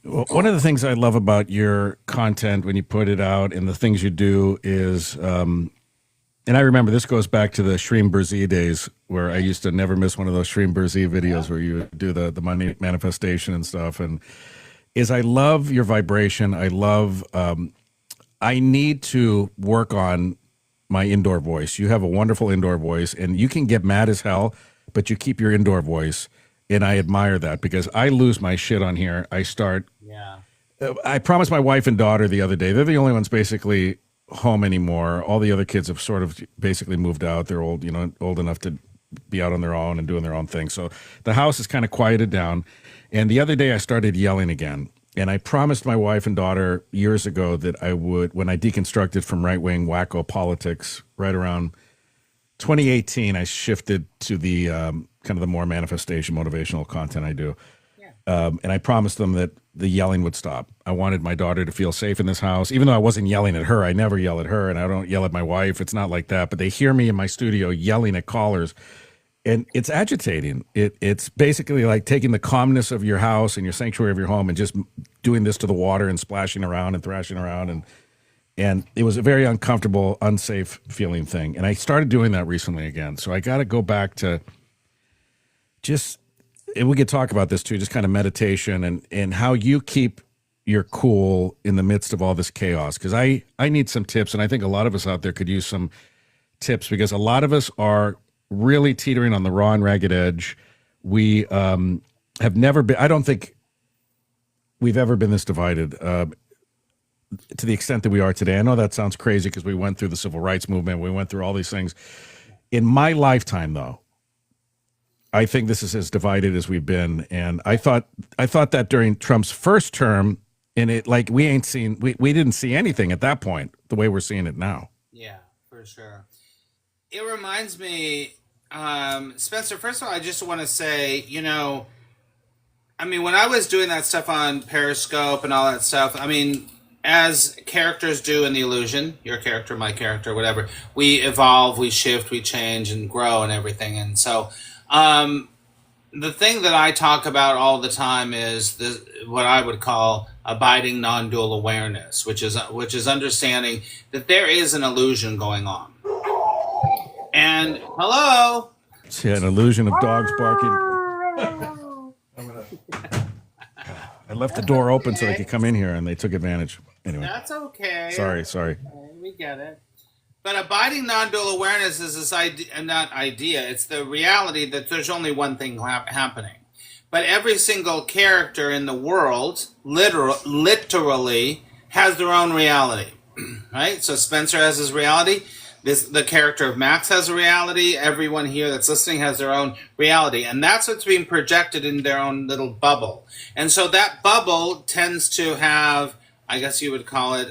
Well, one of the things I love about your content when you put it out and the things you do is, and I remember this goes back to the Shreem Burzee days where I used to never miss one of those Shreem Burzee videos where you do the money manifestation and stuff. And is I love your vibration. I love, I need to work on my indoor voice. You have a wonderful indoor voice and you can get mad as hell, but you keep your indoor voice. And I admire that because I lose my shit on here. I start Yeah. I promised my wife and daughter the other day. They're the only ones basically home anymore. All the other kids have sort of basically moved out. They're old, old enough to be out on their own and doing their own thing. So the house is kind of quieted down. And the other day I started yelling again. And I promised my wife and daughter years ago that I would, when I deconstructed from right wing wacko politics right around 2018, I shifted to the kind of the more manifestation, motivational content I do. And I promised them that the yelling would stop. I wanted my daughter to feel safe in this house, even though I wasn't yelling at her. I never yell at her, and I don't yell at my wife. It's not like that. But they hear me in my studio yelling at callers, and it's agitating. It's basically like taking the calmness of your house and your sanctuary of your home and just doing this to the water and splashing around and thrashing around. And it was a very uncomfortable, unsafe feeling thing. And I started doing that recently again. So I got to go back to just, and we could talk about this too, just kind of meditation and how you keep your cool in the midst of all this chaos. Because I need some tips, and I think a lot of us out there could use some tips because a lot of us are really teetering on the raw and ragged edge. We have never been, I don't think we've ever been this divided to the extent that we are today. I know that sounds crazy because we went through the civil rights movement, we went through all these things. In my lifetime, though, I think this is as divided as we've been. And I thought that during Trump's first term, and it like we didn't see anything at that point the way we're seeing it now. Yeah, for sure. It reminds me, Spencer, first of all, I just want to say, I mean, when I was doing that stuff on Periscope and all that stuff, I mean, as characters do in the illusion, your character, my character, whatever, we evolve, we shift, we change and grow and everything. And so, the thing that I talk about all the time is what I would call abiding non-dual awareness, which is understanding that there is an illusion going on. And hello, It's an illusion of dogs barking. I left the door open so they could come in here, and they took advantage. Anyway, that's okay. sorry. We get it. But abiding non-dual awareness is this idea, not idea, it's the reality that there's only one thing happening. But every single character in the world, literally, has their own reality, right? So Spencer has his reality. The character of Max has a reality. Everyone here that's listening has their own reality. And that's what's being projected in their own little bubble. And so that bubble tends to have, I guess you would call it,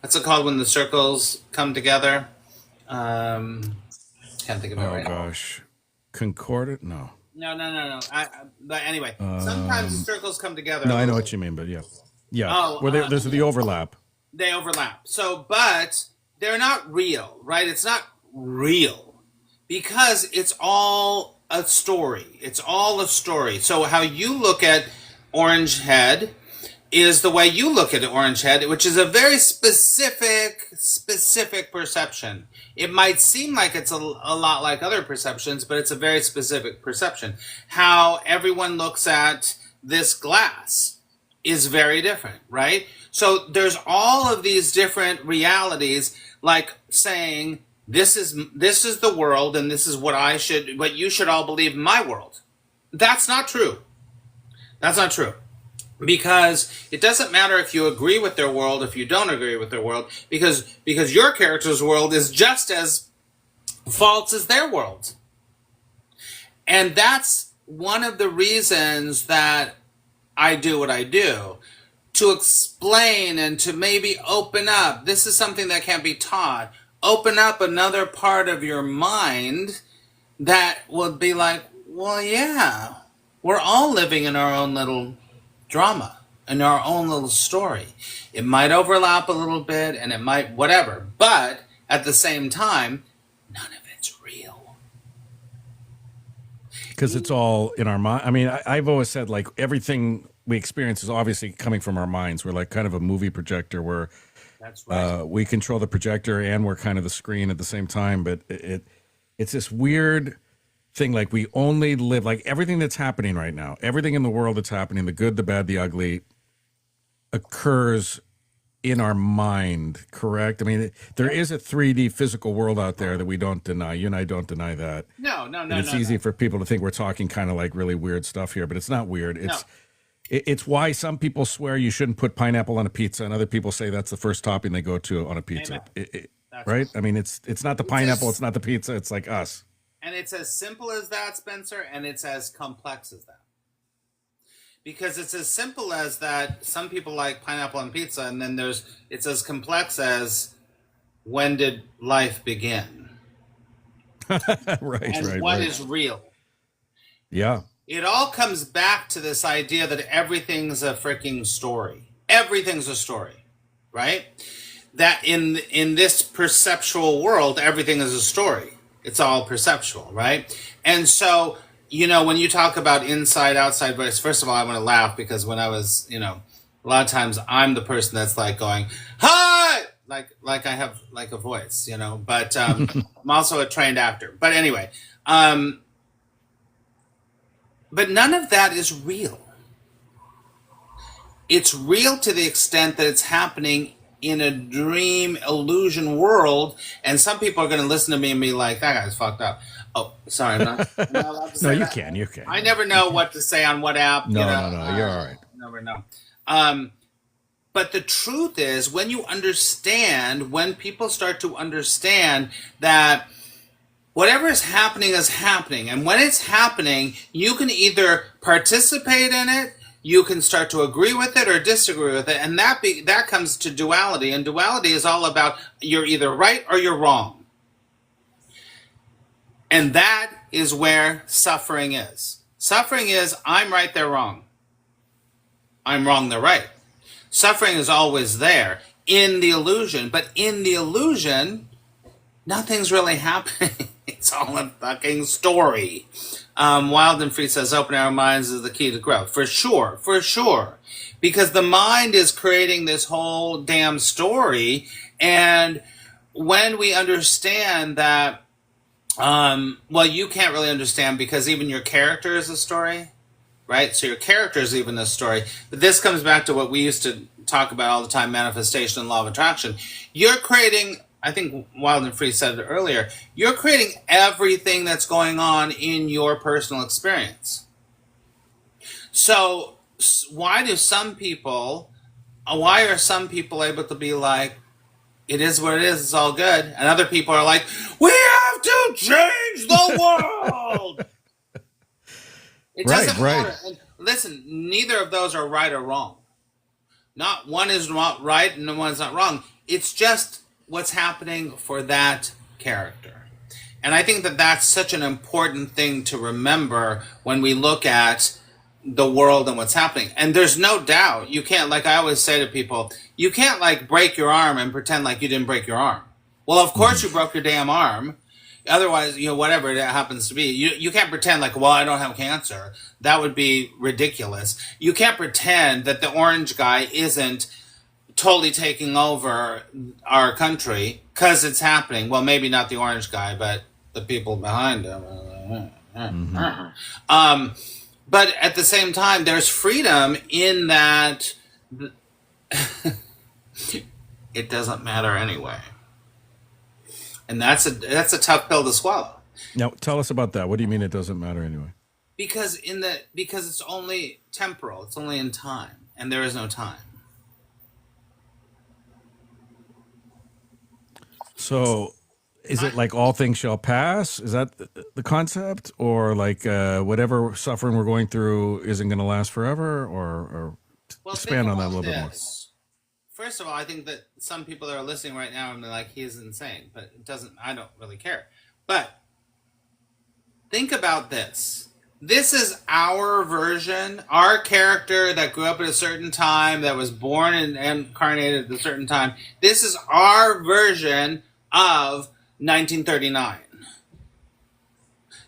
what's it called when the circles come together? Can't think of it right now. Oh gosh, concordant? No. No. But anyway, sometimes the circles come together. No, I know what you mean, but yeah. Oh, where there's the overlap. They overlap. So, but they're not real, right? It's not real because it's all a story. It's all a story. So how you look at Orange Head is the way you look at Orange Head, which is a very specific perception. It might seem like it's a lot like other perceptions, but it's a very specific perception. How everyone looks at this glass is very different, right? So there's all of these different realities, like saying, this is the world, and this is what you should all believe in my world. That's not true. That's not true. Because it doesn't matter if you agree with their world, if you don't agree with their world, because your character's world is just as false as their world. And that's one of the reasons that I do what I do, to explain and to maybe open up. This is something that can't be taught. Open up another part of your mind that would be like, well, yeah, we're all living in our own little drama, in our own little story. It might overlap a little bit and it might whatever, but at the same time, none of it's real. Because it's all in our mind. I mean, I've always said, like, everything we experience is obviously coming from our minds. We're like kind of a movie projector where That's right. we control the projector and we're kind of the screen at the same time. But it's this weird thing. Like we only live like everything that's happening right now, everything in the world that's happening, the good, the bad, the ugly, occurs in our mind. Correct? I mean, there is a 3D physical world out there that we don't deny. You and I don't deny that. No, no, And no, it's no, easy no. for people to think we're talking kind of like really weird stuff here, but it's not weird. No, It's why some people swear you shouldn't put pineapple on a pizza, and other people say that's the first topping they go to on a pizza. amen. That's Right? I mean, it's not the it's pineapple, it's as not the pizza. It's like us. and it's as simple as that, Spencer, and it's as complex as that. Because it's as simple as that. Some people like pineapple on pizza, and then it's as complex as when did life begin Right, and right, what right. is real. Yeah. It all comes back to this idea that everything's a freaking story. Everything's a story, right? That in this perceptual world, everything is a story. It's all perceptual, right? And so, when you talk about inside outside voice, first of all, I want to laugh because when I was, a lot of times I'm the person that's like going, "Hi!" like I have like a voice, but I'm also a trained actor. But anyway, but none of that is real. It's real to the extent that it's happening in a dream illusion world, and some people are going to listen to me and be like, "That guy's fucked up." Oh, sorry, I'm not allowed to No, say you that. can. You can. I never know what to say on what app. No, no. You're all right. Never know. But the truth is, when people start to understand that whatever is happening, and when it's happening, you can either participate in it, you can start to agree with it or disagree with it, and that comes to duality. And duality is all about you're either right or you're wrong. And that is where suffering is. Suffering is I'm right, they're wrong. I'm wrong, they're right. Suffering is always there in the illusion, but in the illusion, nothing's really happening. It's all a fucking story. Wild and Free says, opening our minds is the key to growth. For sure, for sure. Because the mind is creating this whole damn story. And when we understand that, you can't really understand because even your character is a story, right? So your character is even a story. But this comes back to what we used to talk about all the time, manifestation and law of attraction. You're creating, I think Wild and Free said it earlier, you're creating everything that's going on in your personal experience. So why are some people able to be like, it is what it is, it's all good, and other people are like, we have to change the world? It doesn't matter. And listen, neither of those are right or wrong. Not one is not right and one's not wrong. It's just what's happening for that character. And I think that that's such an important thing to remember when we look at the world and what's happening. And there's no doubt, you can't, like I always say to people, you can't like break your arm and pretend like you didn't break your arm. Well, of course you broke your damn arm. Otherwise, whatever it happens to be, you can't pretend like, well, I don't have cancer. That would be ridiculous. You can't pretend that the orange guy isn't totally taking over our country because it's happening. Well, maybe not the orange guy, but the people behind him. But at the same time, there's freedom in that it doesn't matter anyway. And that's a tough pill to swallow. Now, tell us about that. What do you mean it doesn't matter anyway? Because it's only temporal, it's only in time, and there is no time. So, is it like all things shall pass? Is that the concept, or like whatever suffering we're going through isn't going to last forever, or expand on that a little bit more? First of all, I think that some people that are listening right now and they're like, he's insane, but it doesn't. I don't really care. But think about this. This is our version, our character that grew up at a certain time, that was born and incarnated at a certain time. This is our version of 1939.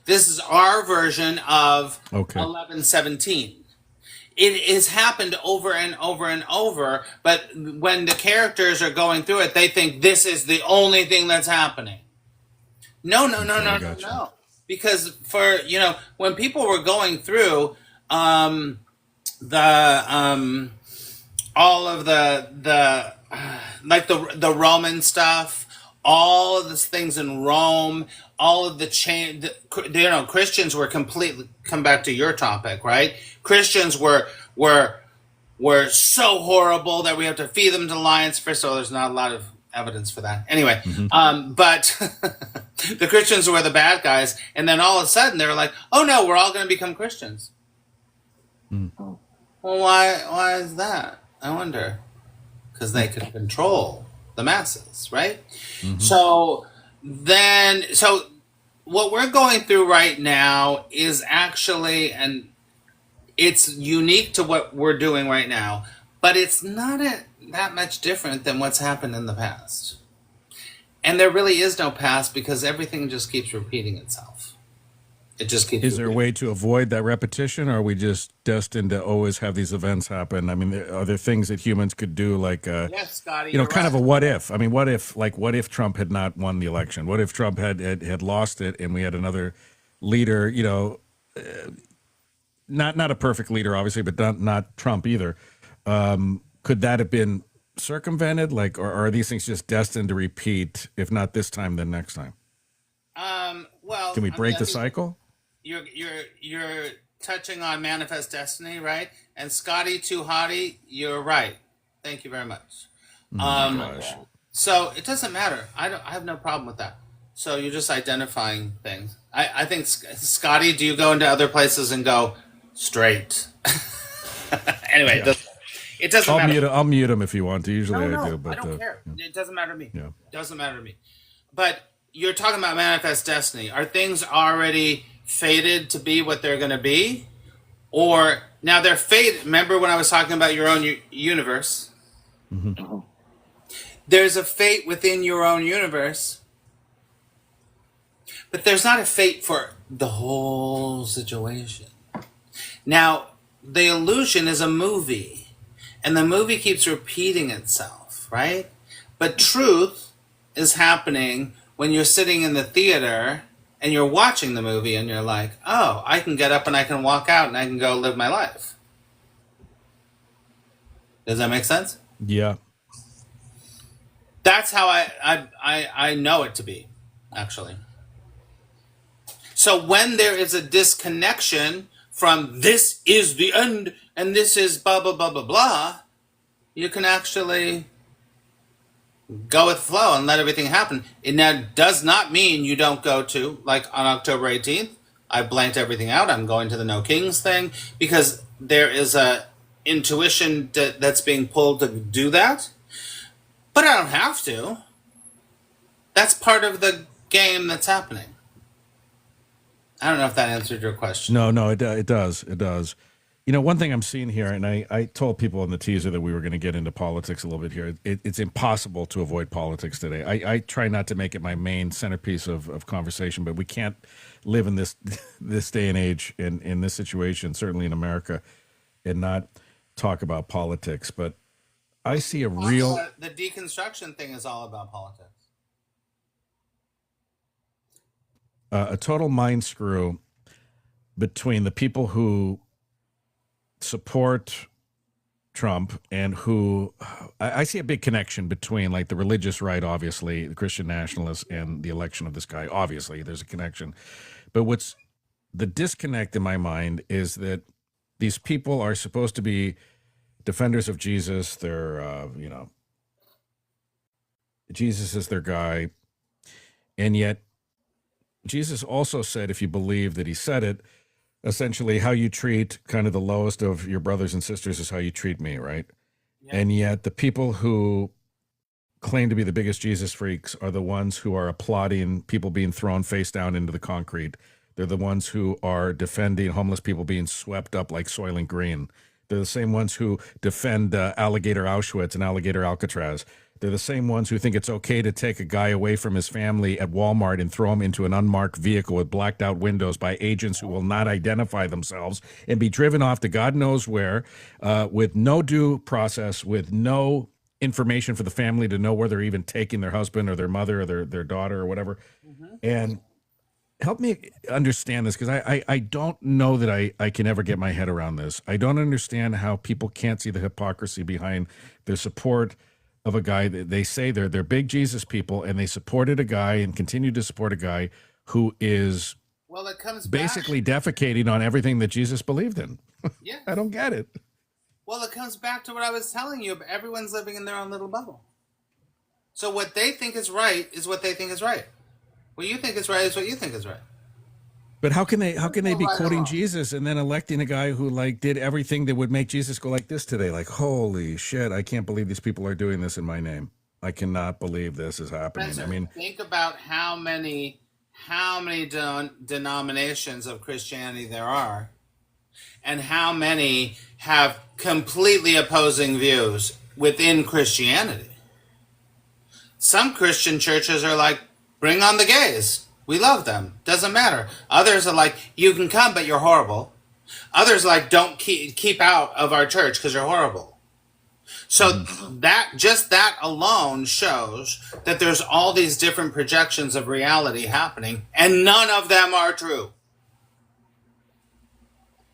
This is our version of 1117. it has happened over and over and over. But when the characters are going through it, they think this is the only thing that's happening. No, no, no, Okay, I no, no, got you. no. Because for when people were going through the all of the like the Roman stuff, all of the things in Rome, all of the change. Christians were completely come back to your topic, right? Christians were so horrible that we have to feed them to lions. First of all, there's not a lot of evidence for that. Anyway, Hmm. but the Christians were the bad guys, and then all of a sudden they were like, "Oh no, we're all going to become Christians." Well, why is that? I wonder. Because they could control the masses, right? Hmm. So what we're going through right now is actually, and it's unique to what we're doing right now, but it's not that much different than what's happened in the past. And there really is no past because everything just keeps repeating itself. It just keeps Is there a repeating. way to avoid that repetition, or are we just destined to always have these events happen? I mean, are there things that humans could do, like, Yes, Scotty, you're kind of right. a what if? I mean, what if Trump had not won the election? What if Trump had lost it and we had another leader, not a perfect leader, obviously, but not Trump either. Could that have been circumvented? Like, or are these things just destined to repeat? If not this time, then next time. Well, Can we I mean, break the cycle? you're touching on manifest destiny, right? And Scotty Too Hottie, you're right. Thank you very much. Oh my Um, gosh. so it doesn't matter. I have no problem with that. So you're just identifying things. I think Scotty, do you go into other places and go straight? Anyway, Yeah. it doesn't matter. I'll mute him if you want to. Usually No, I do, no, I but don't care. yeah. It doesn't matter to me. Yeah. Doesn't matter to me. But you're talking about manifest destiny. Are things already fated to be what they're going to be? Or now they're fated. Remember when I was talking about your own universe? Hmm. There's a fate within your own universe, but there's not a fate for the whole situation. Now, the illusion is a movie, and the movie keeps repeating itself, right? But truth is happening when you're sitting in the theater and you're watching the movie and you're like, oh, I can get up and I can walk out and I can go live my life. Does that make sense? Yeah. That's how I know it to be, actually. So when there is a disconnection from this is the end and this is blah, blah, blah, blah, blah, you can actually go with the flow and let everything happen. It now does not mean you don't go to, like on October 18th, I blanked everything out. I'm going to the No Kings thing because there is a intuition that's being pulled to do that. But I don't have to. That's part of the game that's happening. I don't know if that answered your question. No, it does. It does. One thing I'm seeing here, and I told people in the teaser that we were going to get into politics a little bit here. It's impossible to avoid politics today. I try not to make it my main centerpiece of conversation, but we can't live in this this day and age in this situation, certainly in America, and not talk about politics. But I see a real The deconstruction thing is all about politics. a total mind screw between the people who support Trump and who I see a big connection between like the religious right, obviously, the Christian nationalists, and the election of this guy. Obviously, there's a connection. But what's the disconnect in my mind is that these people are supposed to be defenders of Jesus. They're, Jesus is their guy. And yet, Jesus also said, if you believe that he said it, essentially how you treat kind of the lowest of your brothers and sisters is how you treat me, right? Yeah. And yet the people who claim to be the biggest Jesus freaks are the ones who are applauding people being thrown face down into the concrete. They're the ones who are defending homeless people being swept up like Soylent Green. They're the same ones who defend alligator Auschwitz and alligator Alcatraz. They're the same ones who think it's okay to take a guy away from his family at Walmart and throw him into an unmarked vehicle with blacked out windows by agents who will not identify themselves and be driven off to God knows where with no due process, with no information for the family to know where they're even taking their husband or their mother or their daughter or whatever. And help me understand this, because I don't know that I can ever get my head around this. I don't understand how people can't see the hypocrisy behind their support of a guy that they say they're big Jesus people, and they supported a guy and continue to support a guy who is Well, it comes basically defecating on everything that Jesus believed in. Yeah. I don't get it. Well, it comes back to what I was telling you. Everyone's living in their own little bubble. So what they think is right is what they think is right. What you think is right is what you think is right. But how can they be Right or quoting wrong. Jesus and then electing a guy who like did everything that would make Jesus go like this today? Like, holy shit, I can't believe these people are doing this in my name. I cannot believe this is happening. Spencer, I mean, think about how many denominations of Christianity there are, and how many have completely opposing views within Christianity. Some Christian churches are like, bring on the gays. We love them. Doesn't matter. Others are like, you can come, but you're horrible. Others are like, don't keep out of our church because you're horrible. So that alone shows that there's all these different projections of reality happening, and none of them are true.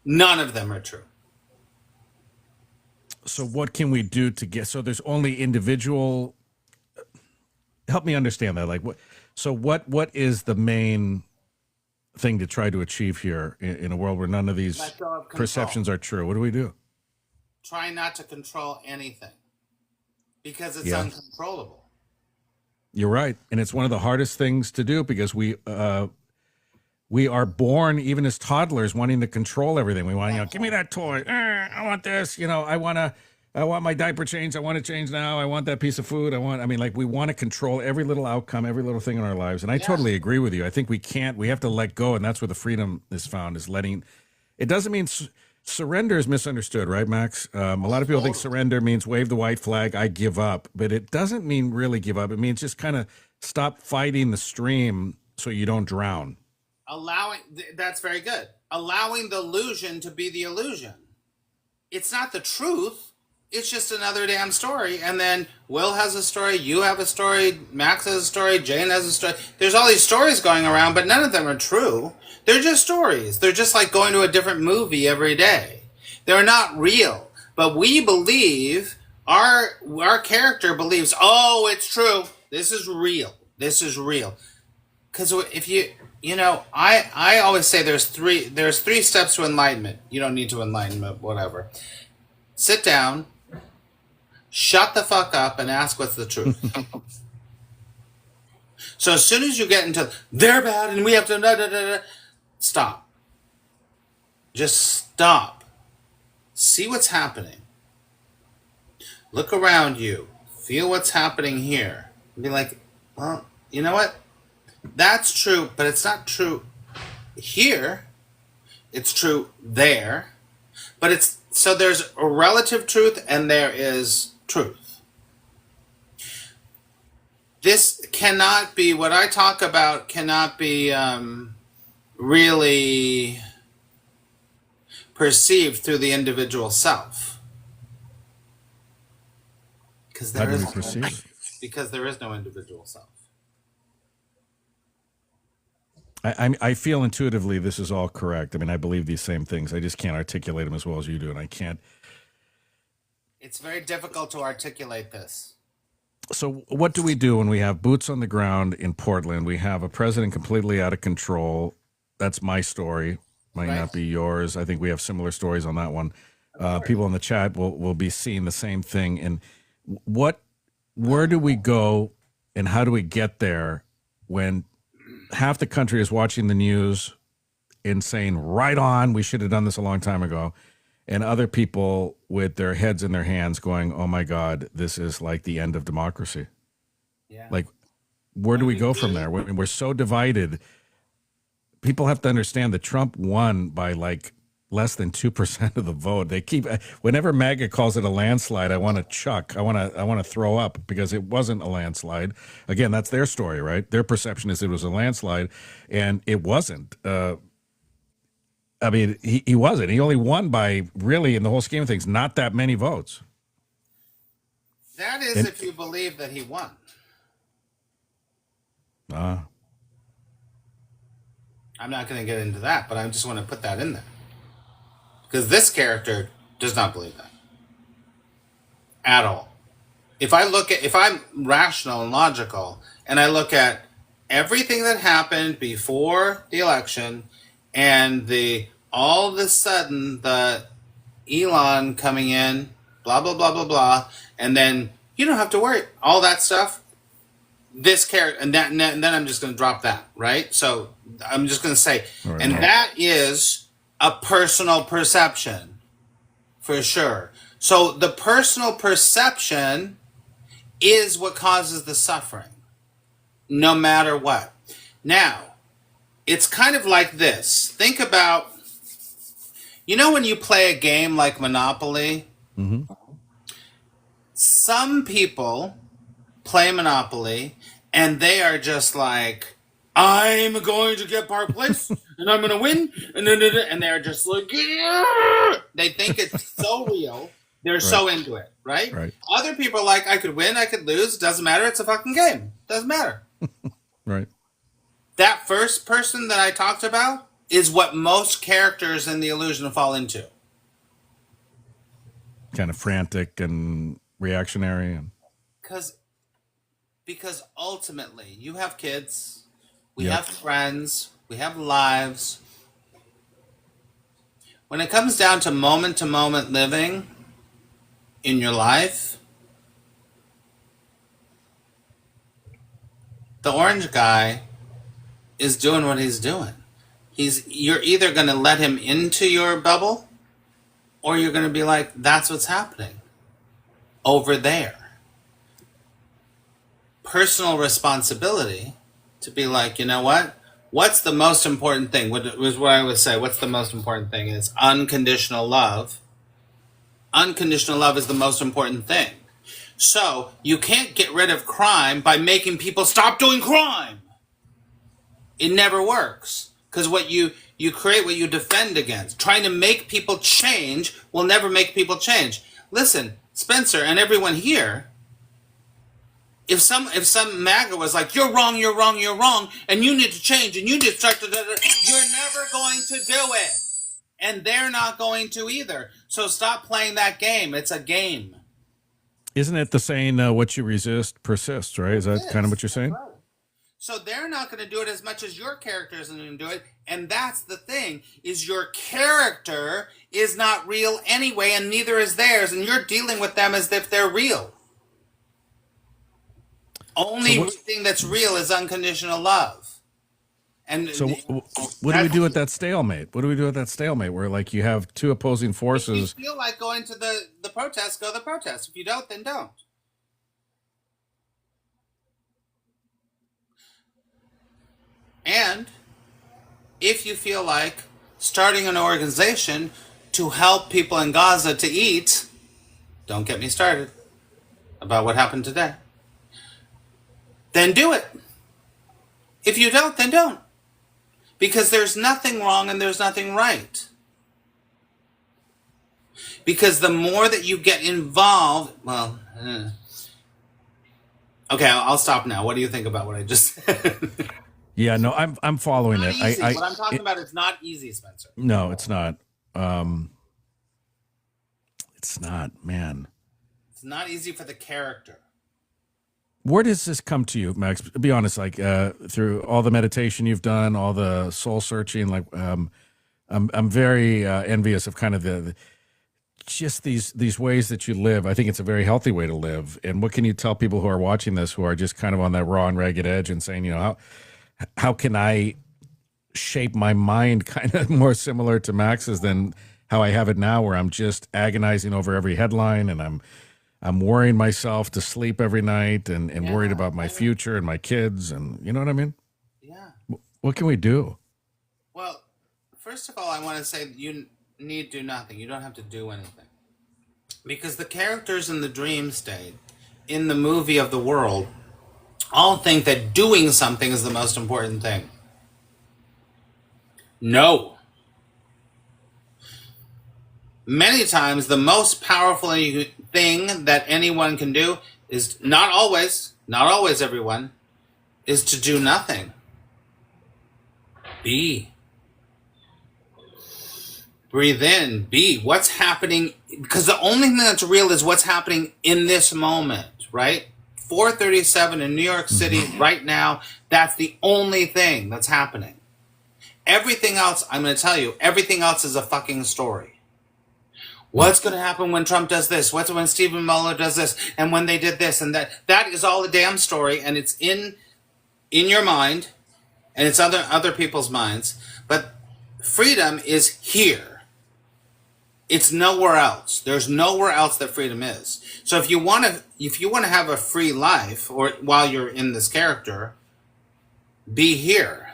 None of them are true. so what can we do to get, so there's only individual, help me understand that. Like what is the main thing to try to achieve here in a world where none of these Let go of control. perceptions are true? What do we do? Try not to control anything because it's Yeah. uncontrollable. You're right, and it's one of the hardest things to do because we are born even as toddlers wanting to control everything. We want, give me that toy. I want this. I want my diaper changed. I want it changed now. I want that piece of food. We want to control every little outcome, every little thing in our lives. And I totally agree with you. I think we have to let go, and that's where the freedom is found, is letting. It doesn't mean surrender is misunderstood, right, Max? A lot of people think surrender means wave the white flag, I give up, but it doesn't mean really give up. It means just kind of stop fighting the stream so you don't drown. That's very good. Allowing the illusion to be the illusion. It's not the truth. It's just another damn story. And then Will has a story, you have a story, Max has a story, Jane has a story. There's all these stories going around, but none of them are true. They're just stories. They're just like going to a different movie every day. They're not real. But we believe, our character believes, oh, it's true. This is real. This is real. Because if I always say there's three steps to enlightenment. You don't need to enlightenment, whatever. Sit down, shut the fuck up, and ask what's the truth. So as soon as you get into they're bad and we have to stop. Just stop. See what's happening. Look around you. Feel what's happening here. And be like, well, you know what? That's true, but it's not true here. It's true there. But so there's a relative truth and there is truth. This cannot be, what I talk about cannot be really perceived through the individual self. Because How do we perceive it? Because there is no individual self. I feel intuitively this is all correct. I mean, I believe these same things. I just can't articulate them as well as you do, and I can't. It's very difficult to articulate this. So what do we do when we have boots on the ground in Portland? We have a president completely out of control. That's my story. Might Right. not be yours. I think we have similar stories on that one. People in the chat will be seeing the same thing. And where do we go and how do we get there when half the country is watching the news and saying, right on, we should have done this a long time ago, and other people with their heads in their hands going, oh my God, this is like the end of democracy. Yeah. Like, where do we go from there? We're so divided. People have to understand that Trump won by like less than 2% of the vote. They keep whenever MAGA calls it a landslide, I want to chuck. I want to throw up because it wasn't a landslide. Again, that's their story, right? Their perception is it was a landslide, and it wasn't. I mean, he wasn't. He only won by really, in the whole scheme of things, not that many votes. That is And if you believe that he won. uh, I'm not going to get into that, but I just want to put that in there. Because this character does not believe that. At all. If I'm rational and logical, and I look at everything that happened before the election, and all of a sudden the Elon coming in, blah blah blah blah blah, and then you don't have to worry all that stuff. This character, and then I'm just going to drop that, right? So I'm just going to say, right, and right. that is a personal perception, for sure. So the personal perception is what causes the suffering, no matter what. Now, it's kind of like this. Think about, when you play a game like Monopoly, some people play Monopoly and they are just like, I'm going to get Park Place and I'm going to win. And they're just like, yeah! They think it's so real. They're so into it, right? Right. Other people are like, I could win, I could lose. Doesn't matter. It's a fucking game. Doesn't matter. Right. That first person that I talked about is what most characters in The Illusion fall into. Kind of frantic and reactionary. And Because ultimately, you have kids, we Yep. have friends, we have lives. When it comes down to moment living in your life, the orange guy is doing what he's doing. You're either going to let him into your bubble, or you're going to be like, that's what's happening over there. Personal responsibility to be like, you know what? What's the most important thing? What was what I would say. What's the most important thing is unconditional love. Unconditional love is the most important thing. So you can't get rid of crime by making people stop doing crime. It never works. Because what you create what you defend against. Trying to make people change will never make people change. Listen, Spencer and everyone here, if some MAGA was like, you're wrong, and you need to change, and you need to start to, you're never going to do it. And they're not going to either. So stop playing that game. It's a game. Isn't it the saying, what you resist persists, right? Is that kind of what you're saying? So they're not going to do it as much as your character isn't going to do it. And that's the thing, is your character is not real anyway, and neither is theirs. And you're dealing with them as if they're real. Only thing that's real is unconditional love. And So what do we do with that stalemate? What do we do with that stalemate where like you have two opposing if you forces? feel like going to the protest, go to the protest. If you don't, then don't. And if you feel like starting an organization to help people in Gaza to eat, don't get me started about what happened today, then do it. If you don't, then don't. Because there's nothing wrong and there's nothing right. Because the more that you get involved, okay, I'll stop now. What do you think about what I just said? Yeah, no, I'm following Not it. easy. What I'm talking about is not easy, Spencer. No, it's not. It's not, man. It's not easy for the character. Where does this come to you, Max? Be honest, like through all the meditation you've done, all the soul searching. Like, I'm very envious of kind of just these ways that you live. I think it's a very healthy way to live. And what can you tell people who are watching this who are just kind of on that raw and ragged edge and saying, how can I shape my mind kind of more similar to Max's than how I have it now, where I'm just agonizing over every headline and I'm worrying myself to sleep every night and worried about my future and my kids, and you know what I mean? Yeah. What can we do? Well, first of all, I want to say need do nothing. You don't have to do anything. Because the characters in the dream state, in the movie of the world, all think that doing something is the most important thing. No. Many times, the most powerful thing that anyone can do is not always everyone, is to do nothing. Be. Breathe in, be. What's happening? Because the only thing that's real is what's happening in this moment, right? 4:37 in New York City right now, that's the only thing that's happening. Everything else, I'm going to tell you, everything else is a fucking story. What's going to happen when Trump does this? What's when Stephen Mueller does this? And when they did this and that? That is all a damn story, and it's in your mind, and it's other people's minds. But freedom is here. It's nowhere else. There's nowhere else that freedom is. So if you want to have a free life, or while you're in this character, be here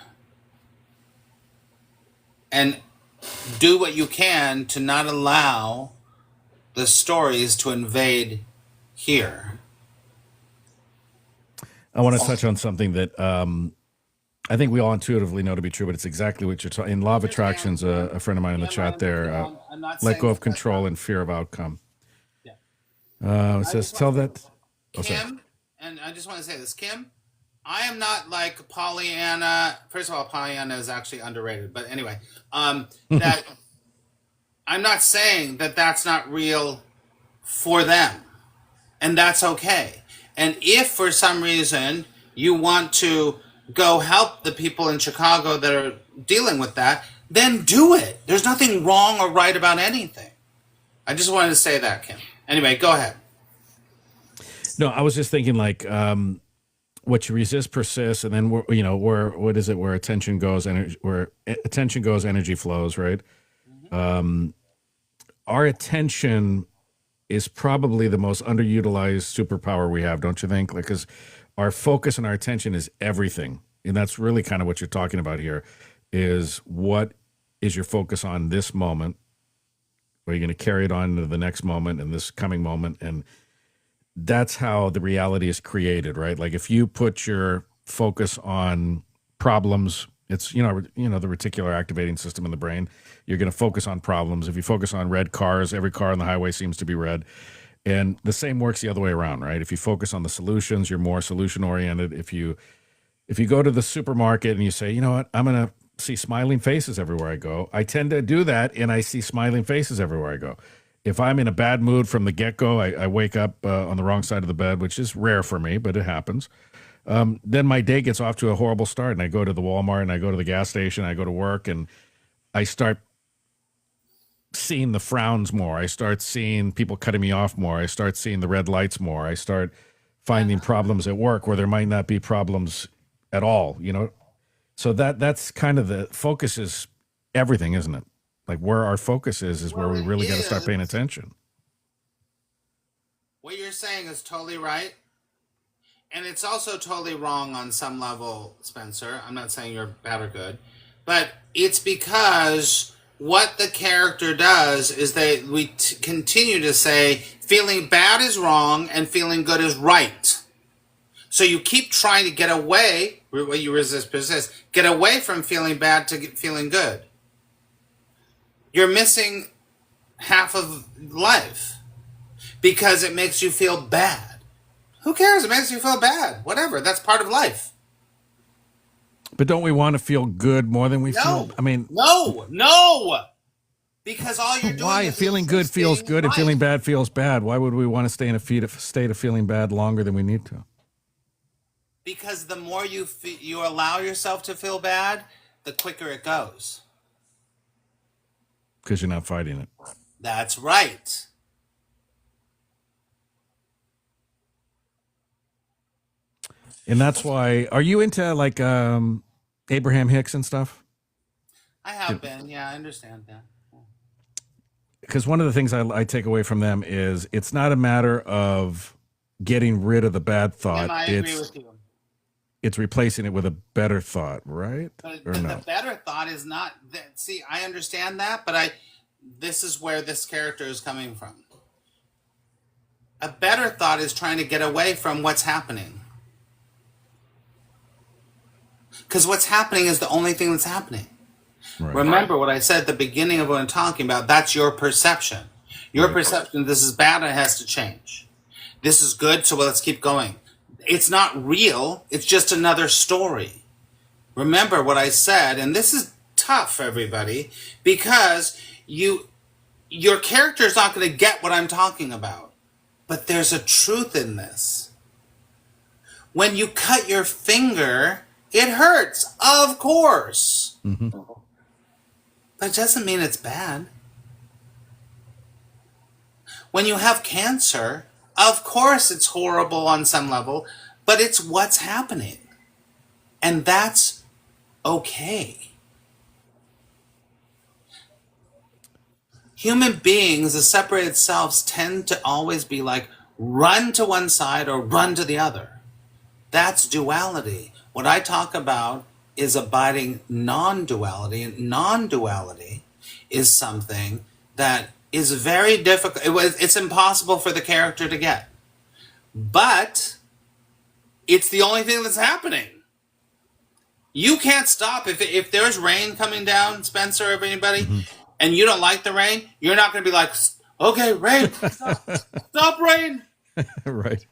and do what you can to not allow the stories to invade here. I want to touch on something that I think we all intuitively know to be true, but it's exactly what you're talking. In Law of Attractions, a friend of mine in the chat there, I'm not let saying go of that that's control not- and fear of outcome. Yeah. It says, tell that. Oh, sorry. Kim, and I just want to say this, Kim, I am not like Pollyanna. First of all, Pollyanna is actually underrated, but anyway, that I'm not saying that that's not real for them, and that's okay. And if for some reason you want to go help the people in Chicago that are dealing with that, then do it. There's nothing wrong or right about anything. I just wanted to say that, Kim. Anyway, go ahead. No, I was just thinking like what you resist persists, and then what is it? Where attention goes, energy flows. Right. Our attention is probably the most underutilized superpower we have, don't you think? Like, because our focus and our attention is everything, and that's really kind of what you're talking about here. Is what is your focus on this moment? Are you going to carry it on to the next moment and this coming moment? And that's how the reality is created, right? Like if you put your focus on problems, it's the reticular activating system in the brain. You're going to focus on problems. If you focus on red cars, every car on the highway seems to be red. And the same works the other way around, right? If you focus on the solutions, you're more solution oriented. If you go to the supermarket and you say, you know what, I'm going to see smiling faces everywhere I go, I tend to do that, and I see smiling faces everywhere I go. If I'm in a bad mood from the get-go, I wake up on the wrong side of the bed, which is rare for me, but it happens. Then my day gets off to a horrible start, and I go to the Walmart, and I go to the gas station, I go to work, and I start seeing the frowns more. I start seeing people cutting me off more. I start seeing the red lights more. I start finding problems at work where there might not be problems at all, So that's kind of the focus is everything, isn't it? Like where our focus is where we really got to start paying attention. What you're saying is totally right. And it's also totally wrong on some level, Spencer. I'm not saying you're bad or good. But it's because what the character does is we continue to say feeling bad is wrong and feeling good is right. So you keep trying to get away, what you persist, get away from feeling bad to feeling good. You're missing half of life because it makes you feel bad. Who cares? It makes you feel bad. Whatever. That's part of life. But don't we want to feel good more than we feel? I mean, no. Because all you're doing why? is Feeling good feels good and feeling bad feels bad. Why would we want to stay in a state of feeling bad longer than we need to? Because the more you allow yourself to feel bad, the quicker it goes. Because you're not fighting it. That's right. And that's why, are you into like Abraham Hicks and stuff? I have been. Yeah, I understand that. Because one of the things I take away from them is it's not a matter of getting rid of the bad thought. I agree with you. It's replacing it with a better thought, right? But Or no? the better thought is not that. See, I understand that, but this is where this character is coming from. A better thought is trying to get away from what's happening. Because what's happening is the only thing that's happening. Right. Remember what I said at the beginning of what I'm talking about. That's your perception. Your Right. perception, this is bad, it has to change. This is good, so let's keep going. It's not real, it's just another story. Remember what I said, and this is tough for everybody, because your character is not going to get what I'm talking about. But there's a truth in this. When you cut your finger, it hurts, of course. Hmm. But it doesn't mean it's bad. When you have cancer, of course it's horrible on some level, but it's what's happening. And that's okay. Human beings, as separated selves, tend to always be like run to one side or run to the other. That's duality. What I talk about is abiding non-duality, and non-duality is something that is very difficult. It's impossible for the character to get. But it's the only thing that's happening. You can't stop. If there's rain coming down, Spencer, or anybody, Hmm. and you don't like the rain, you're not going to be like, okay, rain, stop rain, Right.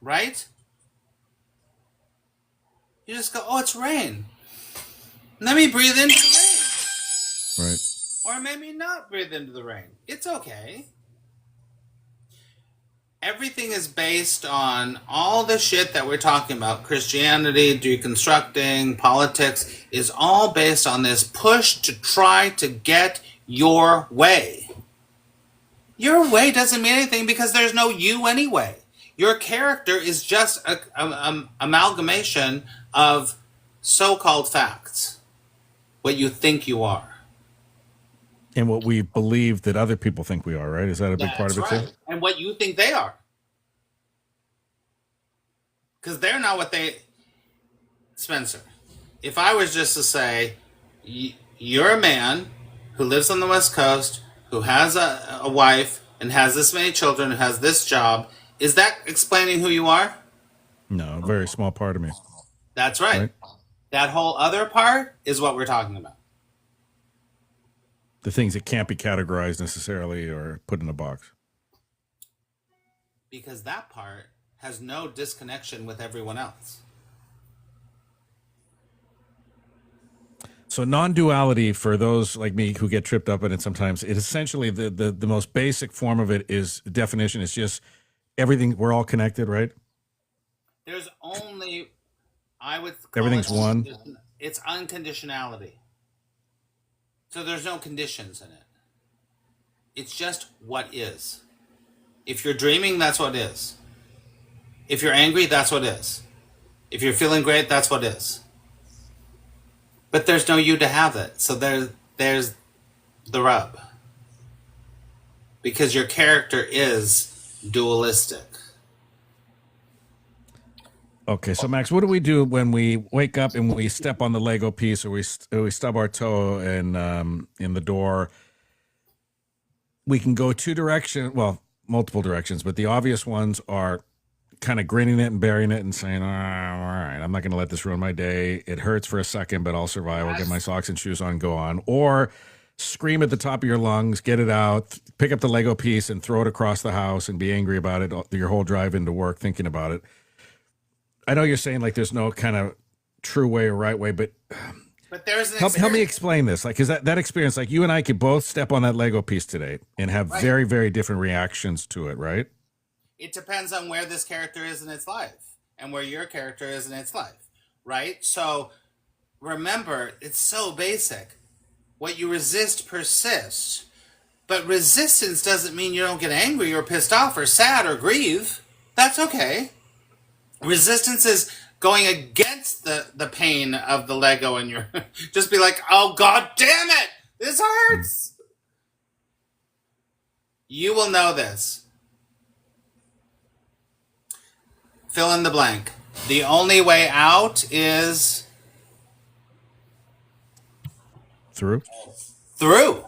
right? You just go, oh, it's rain. Let me breathe into the rain. Right. Or maybe not breathe into the rain. It's okay. Everything is based on all the shit that we're talking about. Christianity, deconstructing, politics is all based on this push to try to get your way. Your way doesn't mean anything because there's no you anyway. Your character is just an amalgamation of so-called facts. What you think you are. And what we believe that other people think we are, right? Is that a big part of it too? And what you think they are. Because they're not what they... Spencer, if I was just to say, you're a man who lives on the West Coast, who has a wife, and has this many children, who has this job, is that explaining who you are? No, a very small part of me. That's right. Right. That whole other part is what we're talking about. The things that can't be categorized necessarily or put in a box. Because that part has no disconnection with everyone else. So non-duality, for those like me who get tripped up in it sometimes, it essentially the most basic form of it is definition is just everything. We're all connected, right? There's only, I would call Everything's it, one. it's unconditionality. So there's no conditions in it. It's just what is. If you're dreaming, that's what is. If you're angry, that's what is. If you're feeling great, that's what is. But there's no you to have it. So there's the rub. Because your character is dualistic. Okay, so Max, what do we do when we wake up and we step on the Lego piece or we stub our toe in the door? We can go two directions, well, multiple directions, but the obvious ones are kind of grinning it and burying it and saying, all right, I'm not going to let this ruin my day. It hurts for a second, but I'll survive. I'll get my socks and shoes on, go on. Or scream at the top of your lungs, get it out, pick up the Lego piece and throw it across the house and be angry about it your whole drive into work thinking about it. I know you're saying like there's no kind of true way or right way, but there's an help me explain this. Like, because that experience, like you and I could both step on that Lego piece today and have very, very different reactions to it, right? It depends on where this character is in its life and where your character is in its life, right? So remember, it's so basic. What you resist persists. But resistance doesn't mean you don't get angry or pissed off or sad or grieve. That's okay. Resistance is going against the pain of the Lego and your just be like, oh god damn it, this hurts. You will know this. Fill in the blank. The only way out is Through? through.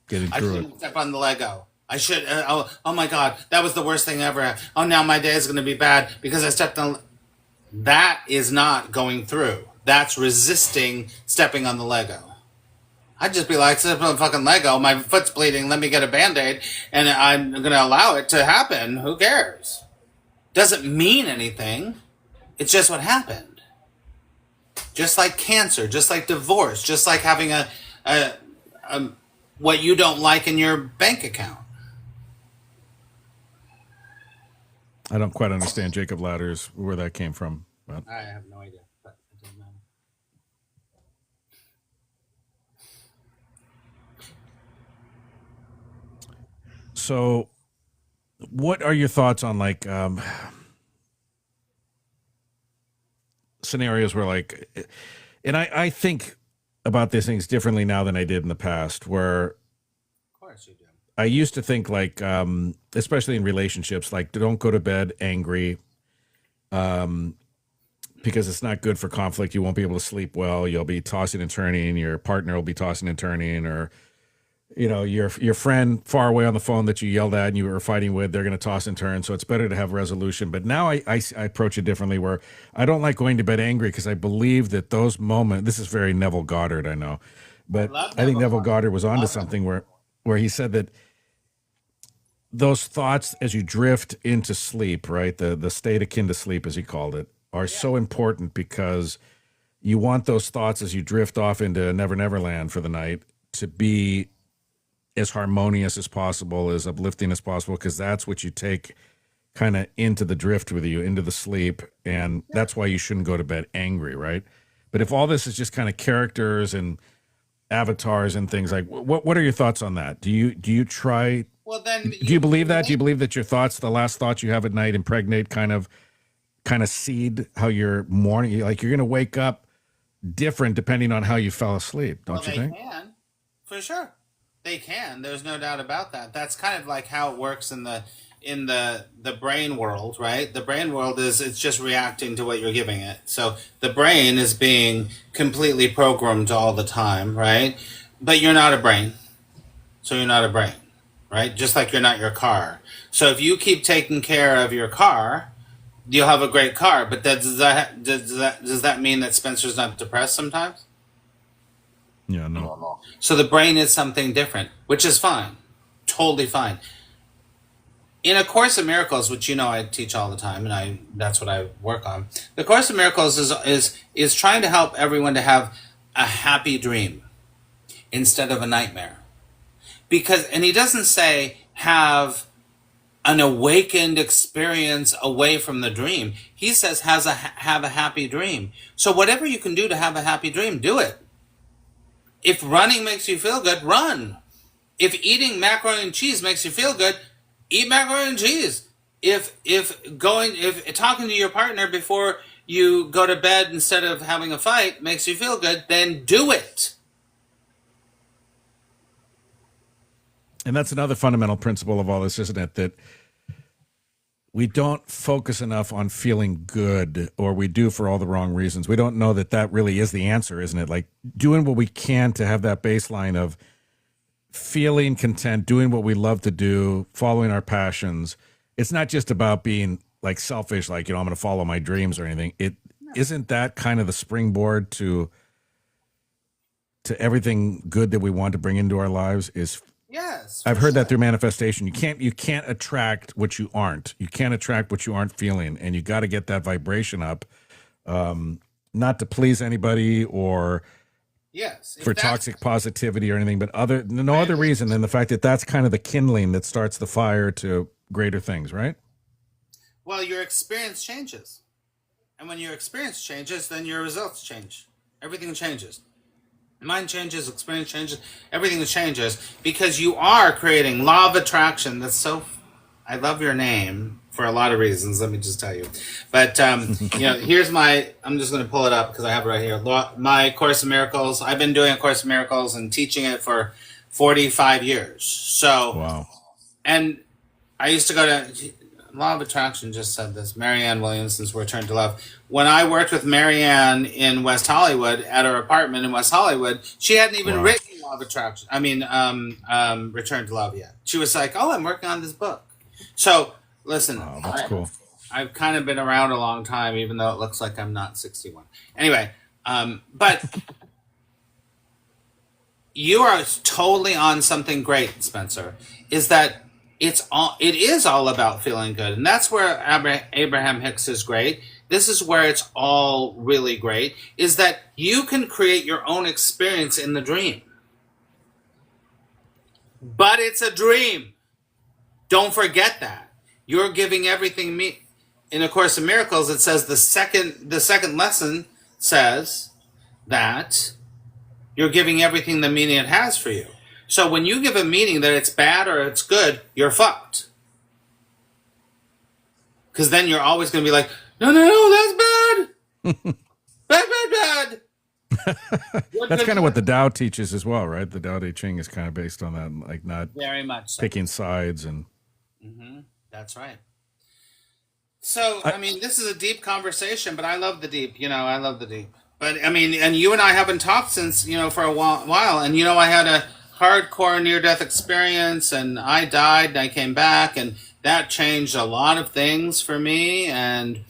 getting I through it. shouldn't step on the Lego. I should. Oh my God, that was the worst thing ever. Oh, now my day is going to be bad because I stepped on. That is not going through. That's resisting stepping on the Lego. I'd just be like, step on fucking Lego. My foot's bleeding. Let me get a Band-Aid, and I'm going to allow it to happen. Who cares? Doesn't mean anything. It's just what happened. Just like cancer, just like divorce, just like having a what you don't like in your bank account. I don't quite understand Jacob Ladders, where that came from. But I have no idea, but it doesn't matter. so, what are your thoughts on like scenarios where like, and I think about these things differently now than I did in the past, where Of course you do. I used to think like, especially in relationships, like don't go to bed angry, because it's not good for conflict. You won't be able to sleep well. You'll be tossing and turning. Your partner will be tossing and turning, or your friend far away on the phone that you yelled at and you were fighting with, they're going to toss and turn. So it's better to have resolution. But now I approach it differently, where I don't like going to bed angry, because I believe that those moments. This is very Neville Goddard, I know, but I think Neville Goddard was onto something where he said that those thoughts as you drift into sleep, right? The state akin to sleep, as he called it, are so important, because you want those thoughts as you drift off into Never Never Land for the night to be as harmonious as possible, as uplifting as possible, because that's what you take kind of into the drift with you, into the sleep. And that's why you shouldn't go to bed angry, right? But if all this is just kind of characters and avatars and things, like what are your thoughts on that? Do you try? Well, then Do you believe that? Do you believe that your thoughts, the last thoughts you have at night, impregnate kind of seed how your morning, like you're going to wake up different depending on how you fell asleep, don't you think? They can, for sure. They can. There's no doubt about that. That's kind of like how it works in the brain world, right? The brain world it's just reacting to what you're giving it. So the brain is being completely programmed all the time, right? But you're not a brain. So you're not a brain, right? Just like you're not your car. So if you keep taking care of your car, you'll have a great car. But does that mean that Spencer's not depressed sometimes? Yeah, no. So the brain is something different, which is fine. Totally fine. In A Course in Miracles, which I teach all the time, and that's what I work on. The Course in Miracles is trying to help everyone to have a happy dream instead of a nightmare. And he doesn't say have an awakened experience away from the dream. He says have a happy dream. So whatever you can do to have a happy dream, do it. If running makes you feel good, run. If eating macaroni and cheese makes you feel good, eat macaroni and cheese. If talking to your partner before you go to bed instead of having a fight makes you feel good, then do it. And that's another fundamental principle of all this, isn't it? That we don't focus enough on feeling good, or we do for all the wrong reasons. We don't know that really is the answer, isn't it? Like doing what we can to have that baseline of feeling content, doing what we love to do, following our passions. It's not just about being like selfish, like, I'm going to follow my dreams or anything. Isn't that kind of the springboard to everything good that we want to bring into our lives? Yes. I've heard that through manifestation. You can't attract what you aren't. You can't attract what you aren't feeling, and you got to get that vibration up, not to please anybody or for toxic positivity or anything, but no other reason than the fact that that's kind of the kindling that starts the fire to greater things, right? Well, your experience changes, and when your experience changes, then your results change. Everything changes. Mind changes, experience changes, everything changes, because you are creating law of attraction. I love your name for a lot of reasons, let me just tell you. But, here's I'm just going to pull it up because I have it right here. My Course in Miracles. I've been doing A Course in Miracles and teaching it for 45 years. So, wow. And I used to go to, Law of Attraction just said this, Marianne Williamson's Return to Love. When I worked with Marianne in West Hollywood, at her apartment in West Hollywood, she hadn't even written Law of Attraction. I mean, Return to Love yet. She was like, "Oh, I'm working on this book." So listen, Oh, that's cool. I've kind of been around a long time, even though it looks like I'm not 61. Anyway, but you are totally on something great, Spencer. Is that it is all about feeling good, and that's where Abraham Hicks is great. This is where it's all really great. Is that you can create your own experience in the dream, but it's a dream. Don't forget that you're giving everything me. In A Course in Miracles, it says the second lesson says that you're giving everything the meaning it has for you. So when you give a meaning that it's bad or it's good, you're fucked. Because then you're always going to be like, no, that's bad. Bad. That's kind of what the Tao teaches as well, right? The Tao Te Ching is kind of based on that, like not very much so. picking sides. And That's right. So, I mean, this is a deep conversation, but I love the deep. I love the deep. But, I mean, and you and I haven't talked since, for a while. And, I had a hardcore near-death experience, and I died, and I came back, and that changed a lot of things for me. And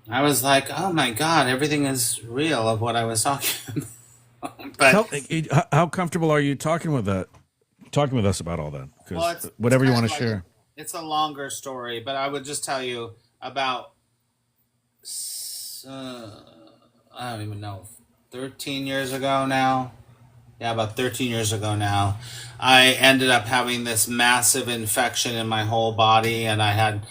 I was like, oh, my God, everything is real of what I was talking about. But how comfortable are you talking with us about all that? Because whatever you want to share. It's a longer story, but I would just tell you about, I don't even know, 13 years ago now. Yeah, about 13 years ago now. I ended up having this massive infection in my whole body, and I had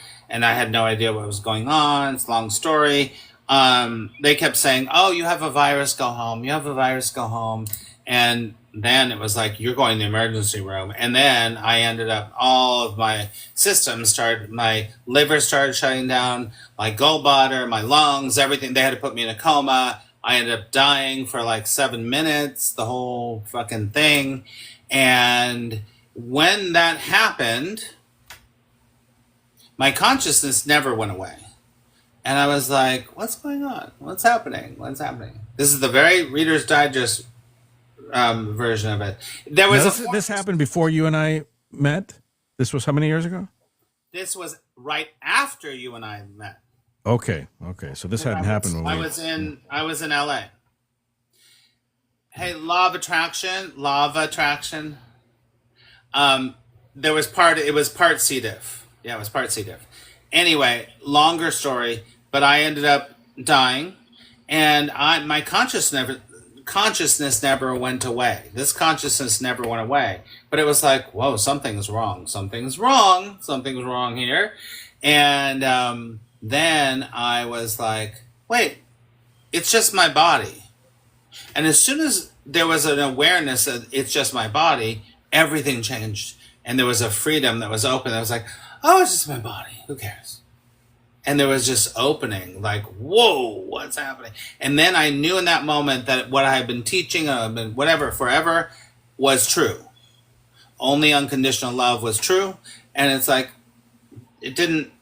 no idea what was going on. It's a long story. They kept saying, "Oh, you have a virus, go home. You have a virus, go home." And then it was like, you're going to the emergency room. And then I ended up, all of my systems my liver started shutting down, my gallbladder, my lungs, everything. They had to put me in a coma. I ended up dying for like 7 minutes, the whole fucking thing. And when that happened, my consciousness never went away. And I was like, what's going on? What's happening? This is the very Reader's Digest version of it. There was this happened before you and I met. This was how many years ago? This was right after you and I met. Okay. So this hadn't happened when I was in LA. Hey, Law of Attraction. It was part C. diff. Yeah, it was part C. diff. Anyway, longer story, but I ended up dying, and my consciousness never went away. This consciousness never went away. But it was like, whoa, something's wrong here. And then I was like, wait, it's just my body. And as soon as there was an awareness that it's just my body, everything changed. And there was a freedom that was open. I was like, oh, it's just my body. Who cares? And there was just opening, like, whoa, what's happening? And then I knew in that moment that what I had been teaching, whatever, forever, was true. Only unconditional love was true. And it's like,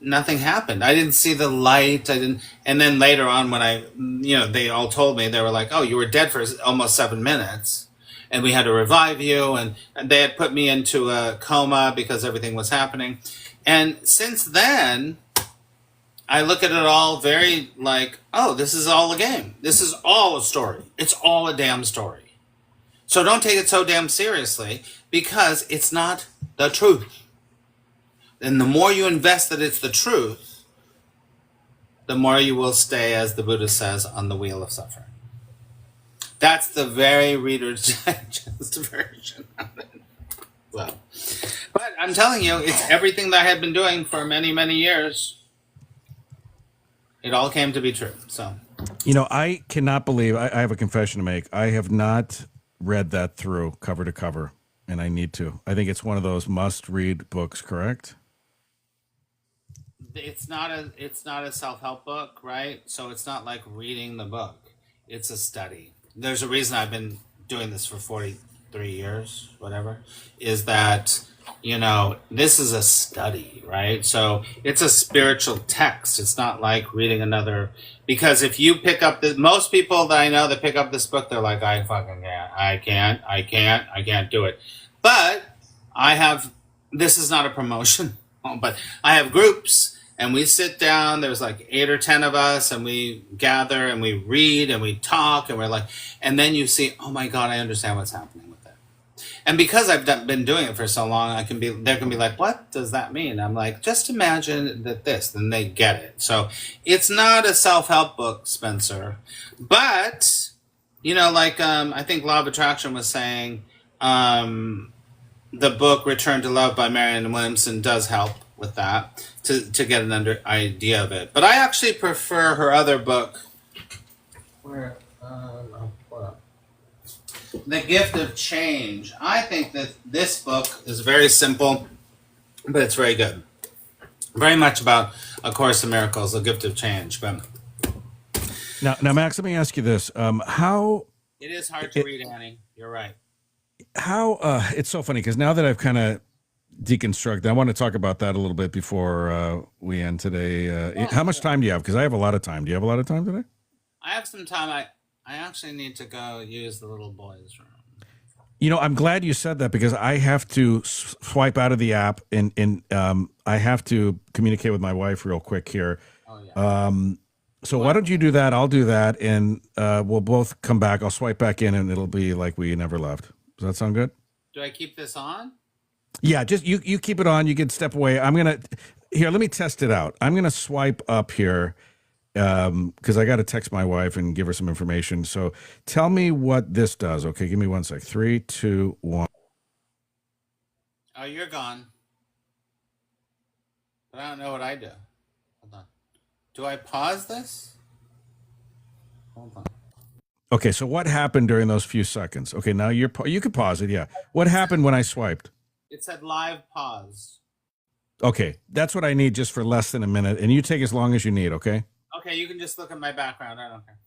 nothing happened. I didn't see the light. And then later on when they all told me, they were like, oh, you were dead for almost 7 minutes. And we had to revive you. And they had put me into a coma because everything was happening. And since then, I look at it all very like, oh, this is all a game. This is all a story. It's all a damn story. So don't take it so damn seriously, because it's not the truth. And the more you invest that it's the truth, the more you will stay, as the Buddha says, on the wheel of suffering. That's the very Reader's Digest version of it. Well, but I'm telling you, it's everything that I had been doing for many, many years. It all came to be true. So, I cannot believe I have a confession to make. I have not read that through cover to cover, and I need to. I think it's one of those must-read books. Correct? It's not a self-help book, right? So it's not like reading the book. It's a study. There's a reason I've been doing this for 43 years, whatever, is that this is a study, right? So it's a spiritual text. It's not like reading another, because if you pick up most people that I know that pick up this book, they're like, I fucking can't, I can't do it. But I have, this is not a promotion, but I have groups and we sit down, there's like 8 or 10 of us, and we gather and we read and we talk and we're like, and then you see, oh my God, I understand what's happening with it. And because I've been doing it for so long, they can be like, what does that mean? I'm like, just imagine that this, then they get it. So it's not a self-help book, Spencer, but like, I think Law of Attraction was saying, the book Return to Love by Marianne Williamson does help with that to get an idea of it. But I actually prefer her other book, where hold on. The Gift of Change. I think that this book is very simple, but it's very good. Very much about A Course in Miracles, The Gift of Change. But Now, Max, let me ask you this: how it is hard to read, Annie. You're right. it's so funny because now that I've kind of deconstructed, I want to talk about that a little bit before we end today. How much time do you have? Because I have a lot of time. Do you have a lot of time today? I have some time. I actually need to go use the little boy's room. I'm glad you said that because I have to swipe out of the app and I have to communicate with my wife real quick here. Oh yeah. So why don't you do that? I'll do that, and we'll both come back. I'll swipe back in, and it'll be like we never left. Does that sound good? Do I keep this on? Yeah, just you keep it on. You can step away. Let me test it out. I'm gonna swipe up here because I got to text my wife and give her some information. So tell me what this does. Okay, give me 1 sec. 3, 2, 1. Oh, you're gone. But I don't know what I do. Hold on. Do I pause this? Hold on. Okay, so what happened during those few seconds? Okay, now you can pause it. Yeah, what happened when I swiped? It said live pause. Okay, that's what I need just for less than a minute, and you take as long as you need. Okay. Okay, you can just look at my background. I don't care.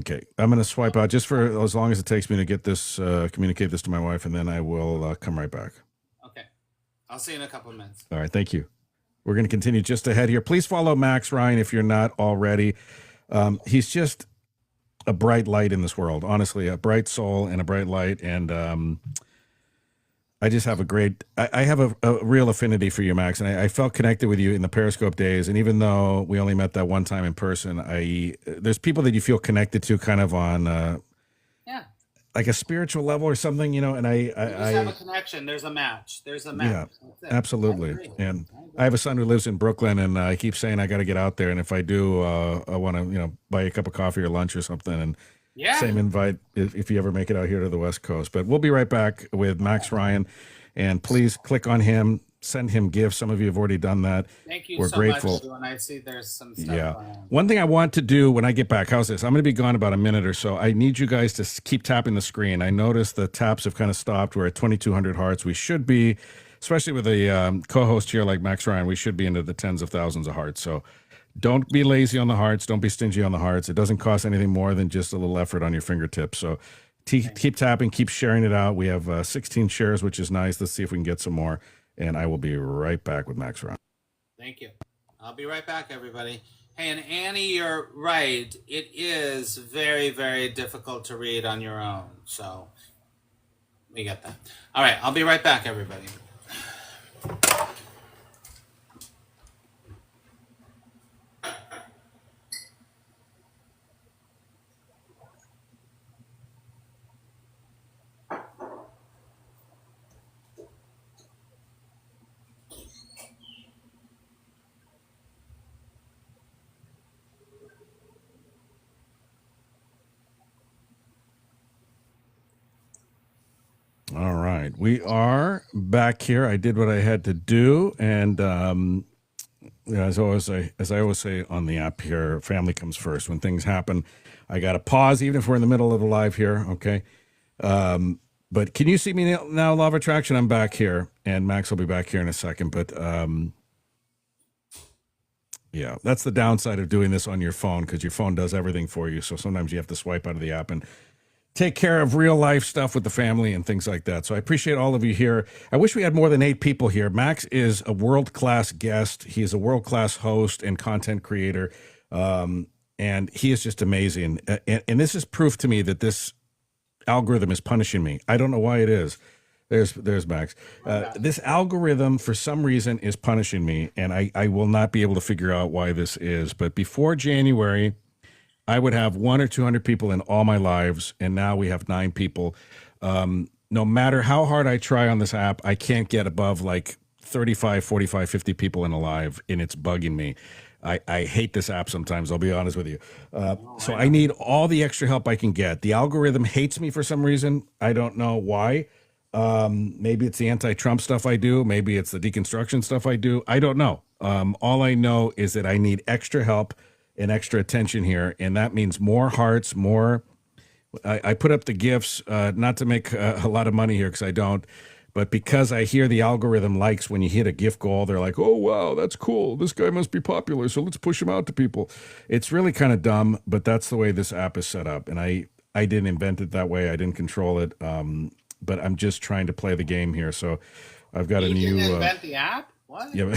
Okay, I'm going to swipe out just for as long as it takes me to get this, communicate this to my wife, and then I will come right back. Okay, I'll see you in a couple of minutes. All right, thank you. We're going to continue just ahead here. Please follow Max Ryan if you're not already. He's just a bright light in this world, honestly, a bright soul and a bright light. And I just have I have a real affinity for you, Max. And I felt connected with you in the Periscope days. And even though we only met that one time in person, there's people that you feel connected to kind of on, yeah, like a spiritual level or something, and I have a connection. There's a match. Yeah, absolutely. And I have a son who lives in Brooklyn, and I keep saying I got to get out there. And if I do, I want to, buy a cup of coffee or lunch or something. And same invite if you ever make it out here to the West Coast. But we'll be right back with Max Ryan, and please click on him. Send him gifts. Some of you have already done that. Thank you. We're so grateful. much. When I see there's some stuff. Yeah. One thing I want to do when I get back, how's this? I'm going to be gone about a minute or so. I need you guys to keep tapping the screen. I noticed the taps have kind of stopped. We're at 2,200 hearts. We should be, especially with a co-host here like Max Ryan, we should be into the tens of thousands of hearts. So don't be lazy on the hearts. Don't be stingy on the hearts. It doesn't cost anything more than just a little effort on your fingertips. So keep tapping, keep sharing it out. We have 16 shares, which is nice. Let's see if we can get some more. And I will be right back with Max Ryan. Thank you. I'll be right back, everybody. Hey, and Annie, you're right. It is very, very difficult to read on your own. So we get that. All right. I'll be right back, everybody. All right, we are back here. I did what I had to do, and as I always say on the app here, family comes first. When things happen, I got to pause, even if we're in the middle of the live here. Okay, but can you see me now? Law of Attraction. I'm back here, and Max will be back here in a second. But yeah, that's the downside of doing this on your phone because your phone does everything for you. So sometimes you have to swipe out of the app and take care of real life stuff with the family and things like that. So I appreciate all of you here. I wish we had more than 8 people here. Max is a world class guest. He is a world class host and content creator. And he is just amazing. And this is proof to me that this algorithm is punishing me. I don't know why it is. There's Max. This algorithm, for some reason, is punishing me, and I will not be able to figure out why this is. But before January, I would have 100 or 200 people in all my lives, and now we have 9 people. No matter how hard I try on this app, I can't get above like 35, 45, 50 people in a live, and it's bugging me. I hate this app sometimes, I'll be honest with you. So I need all the extra help I can get. The algorithm hates me for some reason. I don't know why. Maybe it's the anti-Trump stuff I do. Maybe it's the deconstruction stuff I do. I don't know. All I know is that I need extra help and extra attention here. And that means more hearts, more. I put up the gifts, not to make a lot of money here because I don't, but because I hear the algorithm likes when you hit a gift goal, they're like, oh, wow, that's cool. This guy must be popular. So let's push him out to people. It's really kind of dumb, but that's the way this app is set up. And I didn't invent it that way. I didn't control it. But I'm just trying to play the game here. So I've got You a new. didn't invent the app? What? Yeah,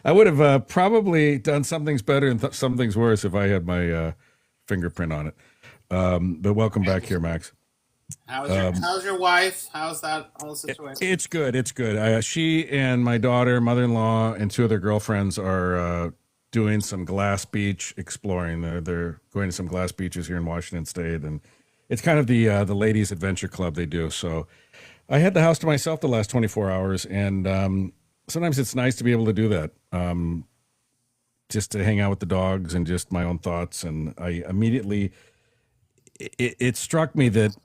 I would have probably done some things better and some things worse if I had my fingerprint on it. But welcome back here, Max. How's your wife? How's that whole situation? It's good. It's good. She and my daughter, mother-in-law, and 2 of their girlfriends are doing some glass beach exploring. They're going to some glass beaches here in Washington State, and it's kind of the ladies' adventure club they do. So I had the house to myself the last 24 hours, and sometimes it's nice to be able to do that, just to hang out with the dogs and just my own thoughts. And I immediately, it struck me that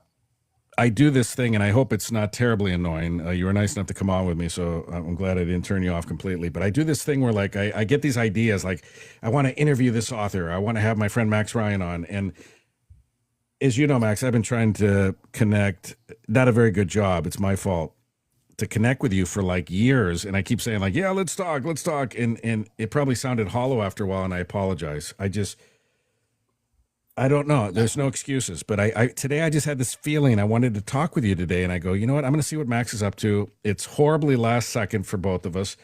I do this thing, and I hope it's not terribly annoying. You were nice enough to come on with me, so I'm glad I didn't turn you off completely. But I do this thing where, like, I get these ideas, like, I want to interview this author. I want to have my friend Max Ryan on. And as you know, Max, I've been trying to connect, not a very good job. It's my fault to connect with you for like years. And I keep saying like, yeah, let's talk. And it probably sounded hollow after a while. And I apologize. I don't know. There's no excuses, but today I just had this feeling I wanted to talk with you today. And I go, you know what? I'm going to see what Max is up to. It's horribly last second for both of us.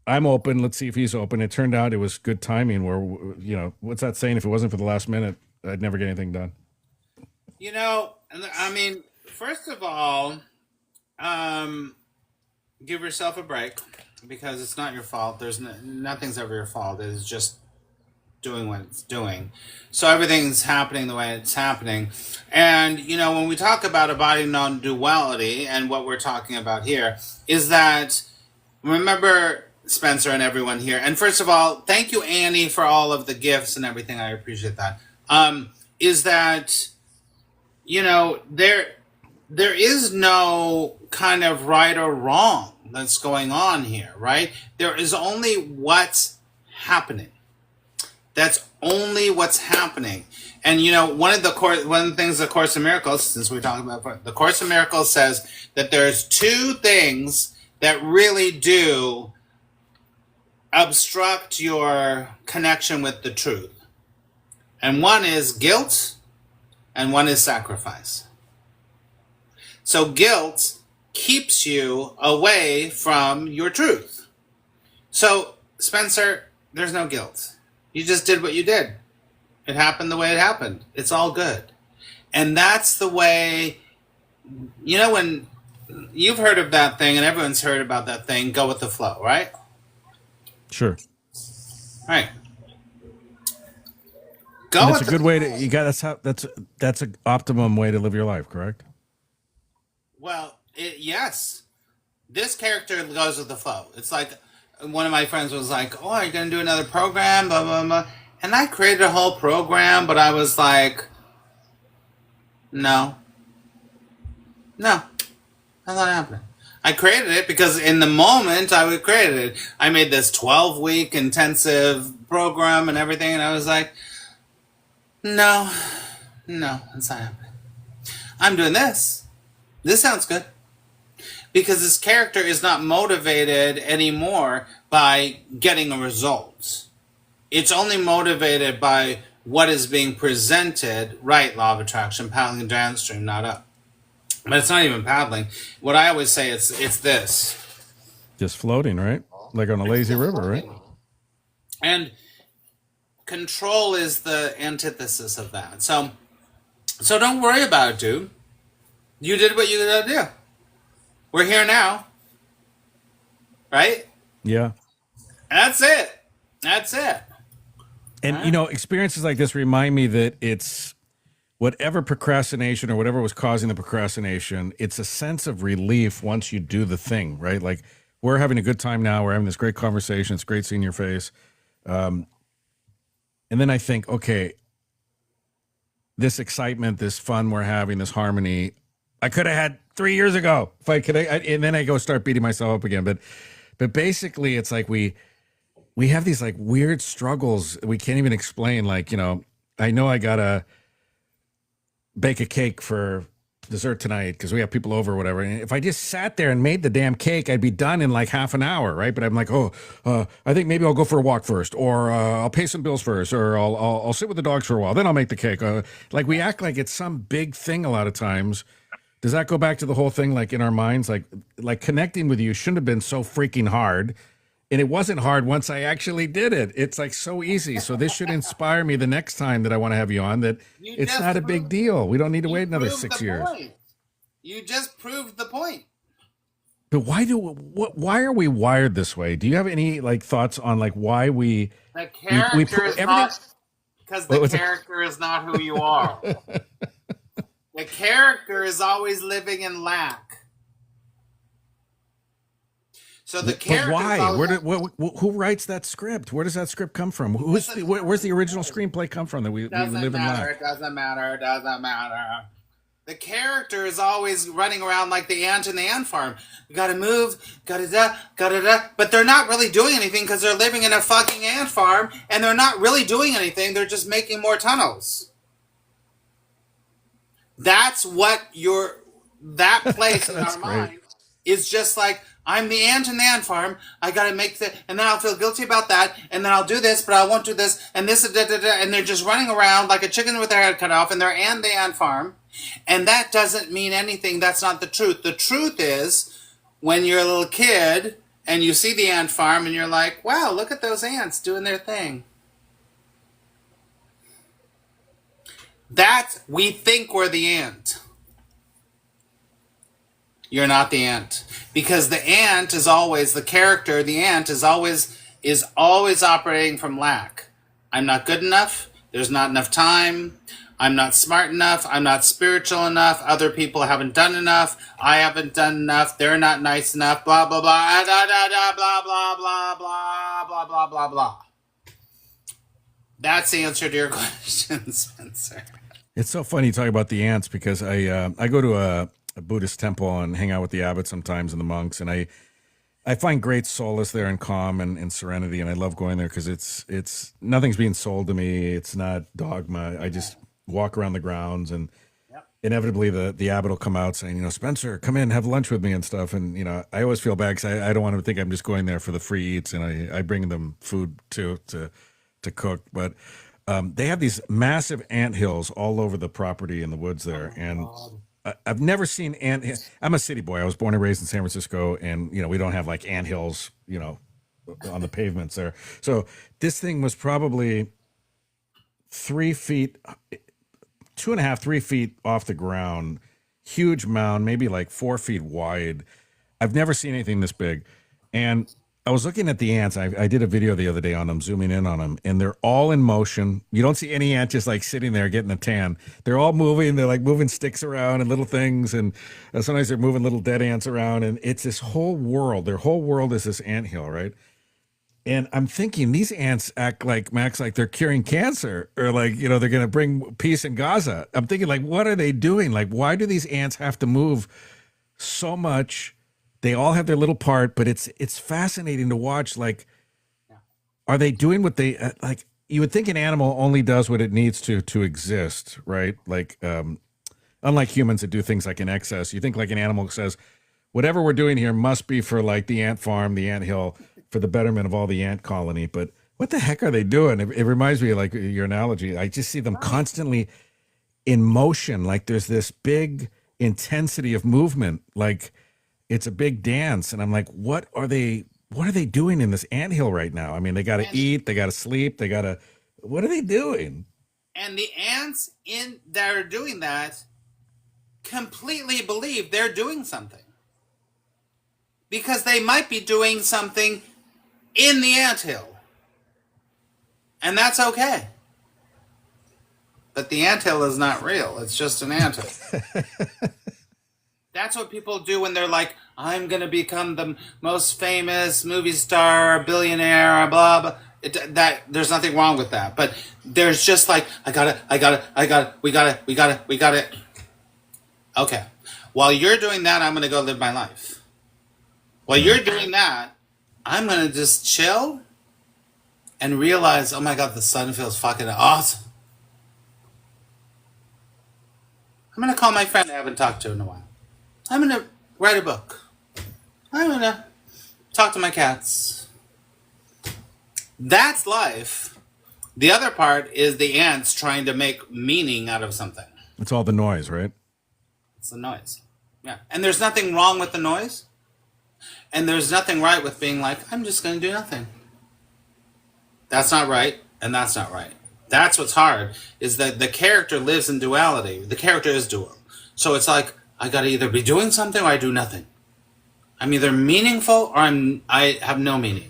I'm open. Let's see if he's open. It turned out it was good timing where, what's that saying? If it wasn't for the last minute, I'd never get anything done. I mean, first of all, give yourself a break because it's not your fault. Nothing's ever your fault. It's just doing what it's doing. So everything's happening the way it's happening. And, when we talk about a body non-duality, and what we're talking about here is that, remember, Spencer and everyone here, and first of all, thank you, Annie, for all of the gifts and everything. I appreciate that. Is that, there is no kind of right or wrong that's going on here, right? There is only what's happening. That's only what's happening. And one of the things the Course in Miracles, since we're talking about the Course in Miracles, says that there's 2 things that really do obstruct your connection with the truth. And one is guilt, and one is sacrifice. So guilt keeps you away from your truth. So, Spencer, there's no guilt. You just did what you did. It happened the way it happened. It's all good. And that's the way, when you've heard of that thing, and everyone's heard about that thing, go with the flow, right? Sure. Right. That's a good way to, that's an optimum way to live your life, correct? Well, yes. This character goes with the flow. It's like one of my friends was like, oh, are you going to do another program? Blah, blah, blah. And I created a whole program, but I was like, no, that's not happening. I created it because in the moment I created it, I made this 12-week intensive program and everything, and I was like, no, that's not happening. I'm doing this. This sounds good. Because this character is not motivated anymore by getting a result. It's only motivated by what is being presented, right? Law of attraction, paddling downstream, not up. But it's not even paddling. What I always say, it's this. Just floating, right? Like on a lazy river, right? And control is the antithesis of that. So don't worry about it, dude. You did what you gotta do. We're here now. Right? Yeah. That's it. That's it. And, experiences like this remind me that it's whatever procrastination or whatever was causing the procrastination, it's a sense of relief once you do the thing, right? Like, we're having a good time now. We're having this great conversation. It's great seeing your face. And then I think, okay, this excitement, this fun we're having, this harmony, I could have had 3 years ago if I could. And then I go start beating myself up again. But basically, it's like we have these like weird struggles we can't even explain. Like, I know I gotta bake a cake for dessert tonight because we have people over or whatever. And if I just sat there and made the damn cake, I'd be done in like half an hour, right? But I'm like, I think maybe I'll go for a walk first, or I'll pay some bills first, or I'll sit with the dogs for a while, then I'll make the cake. Like, we act like it's some big thing a lot of times. Does that go back to the whole thing, like in our minds, like connecting with you shouldn't have been so freaking hard, and it wasn't hard once I actually did it. It's like so easy. So this should inspire me the next time that I want to have you on. That it's not a big deal. We don't need to wait another 6 years. You just proved the point. But why are we wired this way? Do you have any like thoughts on like why the character is not, because the character is not who you are. The character is always living in lack. So the character. But why? Who writes that script? Where does that script come from? Where's the original screenplay come from that we live in lack? It doesn't matter. It doesn't matter. The character is always running around like the ant in the ant farm. You gotta move, gotta. But they're not really doing anything because they're living in a fucking ant farm, and they're not really doing anything. They're just making more tunnels. That's what that place in our mind is just like, I'm the ant in the ant farm. I gotta make and then I'll feel guilty about that, and then I'll do this, but I won't do this, and this, and they're just running around like a chicken with their head cut off, and they're the ant farm, and that doesn't mean anything. That's not the truth. The truth is, when you're a little kid and you see the ant farm, and you're like, wow, look at those ants doing their thing. We think we're the ant. You're not the ant, because the ant is always the character. The ant is always operating from lack. I'm not good enough. There's not enough time. I'm not smart enough. I'm not spiritual enough. Other people haven't done enough. I haven't done enough. They're not nice enough. Blah blah blah. Da da da. Blah blah blah blah blah blah blah blah. That's the answer to your question, Spencer. It's so funny you talk about the ants, because I go to a Buddhist temple and hang out with the abbots sometimes and the monks, and I find great solace there and calm and serenity, and I love going there because it's nothing's being sold to me. It's not dogma. I just walk around the grounds, and inevitably the abbot will come out saying, Spencer, come in, have lunch with me and stuff. And I always feel bad because I don't want to think I'm just going there for the free eats, and I bring them food too to cook, but. They have these massive ant hills all over the property in the woods there, and I've never seen ant. I'm a city boy. I was born and raised in San Francisco, and we don't have like ant hills, on the pavements there. So this thing was probably 3 feet, 2.5, 3 feet off the ground, huge mound, maybe like 4 feet wide. I've never seen anything this big, and I was looking at the ants. I did a video the other day on them, zooming in on them, and they're all in motion. You don't see any ant just like sitting there getting a tan. They're all moving. They're like moving sticks around and little things, and sometimes they're moving little dead ants around. And it's this whole world. Their whole world is this ant hill, right? And I'm thinking these ants act like, Max, like they're curing cancer, or like, they're going to bring peace in Gaza. I'm thinking, like, what are they doing? Like, why do these ants have to move so much? They all have their little part, but it's fascinating to watch. Like, are they doing what they like? You would think an animal only does what it needs to exist, right? Like, unlike humans that do things like in excess, you think like an animal says, whatever we're doing here must be for like the ant farm, the ant hill, for the betterment of all the ant colony. But What the heck are they doing? It reminds me of like your analogy. I just see them Right. constantly in motion. Like there's this big intensity of movement. Like it's a big dance. And I'm like, what are they doing in this anthill right now? I mean, they got to And eat, they got to sleep, what are they doing? and the ants in that are doing that completely believe they're doing something because they might be doing something in the anthill, and that's okay. But the anthill is not real; it's just an anthill. That's what people do when they're like, "I'm gonna become the most famous movie star, billionaire, blah blah." That there's nothing wrong with that, but there's just like, we got it. Okay. While you're doing that, I'm gonna go live my life. While Yeah. you're doing that, I'm gonna just chill and realize, oh my god, the sun feels fucking awesome. I'm gonna call my friend I haven't talked to in a while. I'm gonna write a book. I'm gonna talk to my cats. That's life. The other part is the ants trying to make meaning out of something. It's all the noise, right? It's the noise. Yeah. And there's nothing wrong with the noise. And there's nothing right with being like, I'm just going to do nothing. That's not right, and that's not right. That's what's hard, is that the character lives in duality. The character is dual. So it's like, I got to either be doing something or I do nothing. I'm either meaningful or I have no meaning.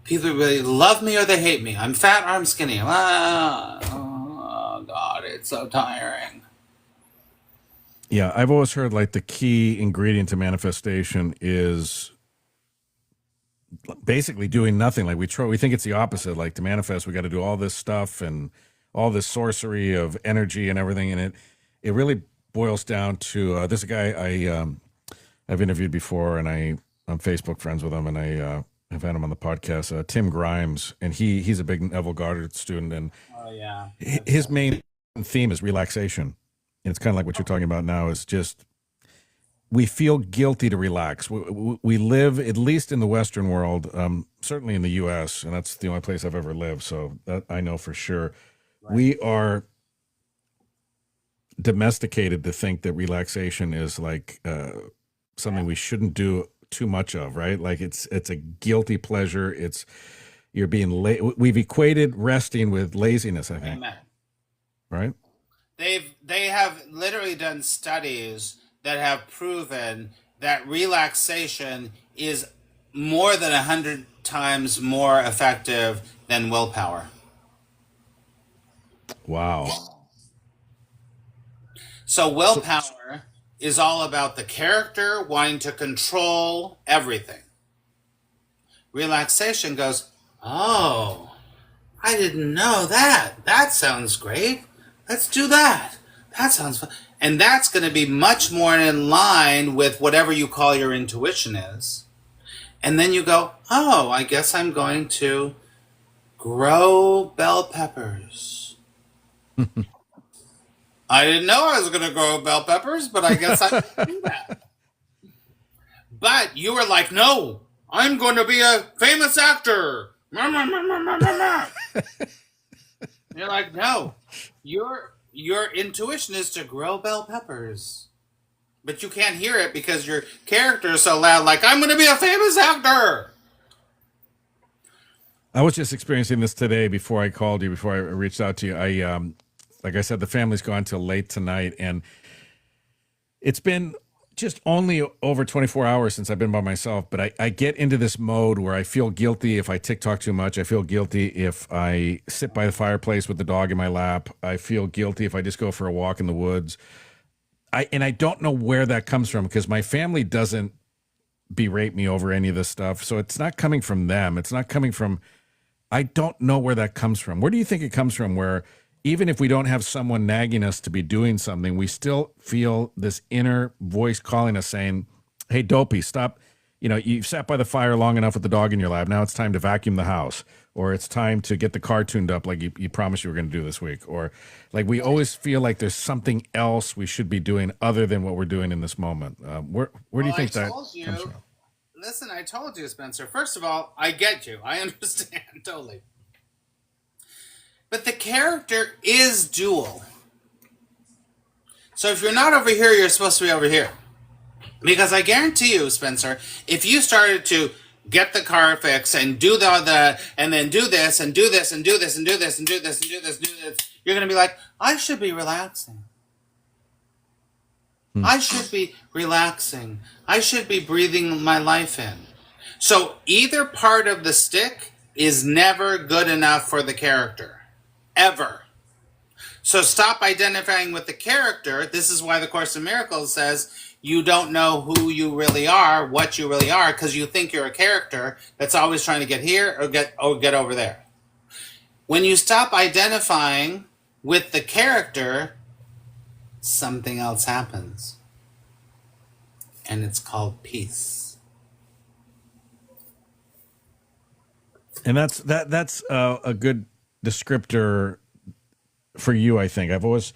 People really love me or they hate me. I'm fat or I'm skinny. Oh, God, it's so tiring. Yeah, I've always heard like the key ingredient to manifestation is basically doing nothing. Like we think it's the opposite. Like to manifest, we got to do all this stuff and all this sorcery of energy and everything. And it really boils down to this guy I've interviewed before, and I'm Facebook friends with him, and I've had him on the podcast. Tim Grimes, and he's a big Neville Goddard student, and Oh, yeah. his main theme is relaxation. And it's kind of like what you're talking about now. Is just we feel guilty to relax. We live, at least in the Western world, certainly in the U.S., and that's the only place I've ever lived, so that I know for sure. Right. We are domesticated to think that relaxation is like something we shouldn't do too much of, right? Like it's a guilty pleasure. You're being we've equated resting with laziness, I think, Amen. right? They have literally done studies that have proven that relaxation is more than 100 times more effective than willpower. Wow. So willpower is all about the character wanting to control everything. Relaxation goes, oh, I didn't know that. That sounds great. Let's do that. That sounds fun. And that's going to be much more in line with whatever you call your intuition is. And then you go, oh, I guess I'm going to grow bell peppers. I didn't know I was going to grow bell peppers, but I guess I can do that. But you were like, no, I'm going to be a famous actor. You're like, no, your intuition is to grow bell peppers. But you can't hear it because your character is so loud, like, I'm going to be a famous actor. I was just experiencing this today before I called you, before I reached out to you. Like I said, the family's gone till late tonight, and it's been just only over 24 hours since I've been by myself, but I get into this mode where I feel guilty if I TikTok too much. I feel guilty if I sit by the fireplace with the dog in my lap. I feel guilty if I just go for a walk in the woods. I don't know where that comes from because my family doesn't berate me over any of this stuff. So it's not coming from them. It's not coming from, I don't know where that comes from. Where do you think it comes from? Where even if we don't have someone nagging us to be doing something, we still feel this inner voice calling us saying, hey, dopey, stop. You know, you've sat by the fire long enough with the dog in your lap. Now it's time to vacuum the house, or it's time to get the car tuned up like you promised you were going to do this week. Or like we always feel like there's something else we should be doing other than what we're doing in this moment. Where do you Well, I think that told comes you from? listen, I told you, Spencer. First of all, I get you. I understand totally. But the character is dual. So if you're not over here, you're supposed to be over here. Because I guarantee you, Spencer, if you started to get the car fixed and do the and then do this and do this and do this and do this and do this and do this and do this, you're gonna be like, I should be relaxing. I should be relaxing. I should be breathing my life in. So either part of the stick is never good enough for the character. Ever. So stop identifying with the character. This is why the Course in Miracles says you don't know who you really are, what you really are, because you think you're a character that's always trying to get here or get over there. When you stop identifying with the character, something else happens. And it's called peace. And that's a good descriptor for you, I think. I've always,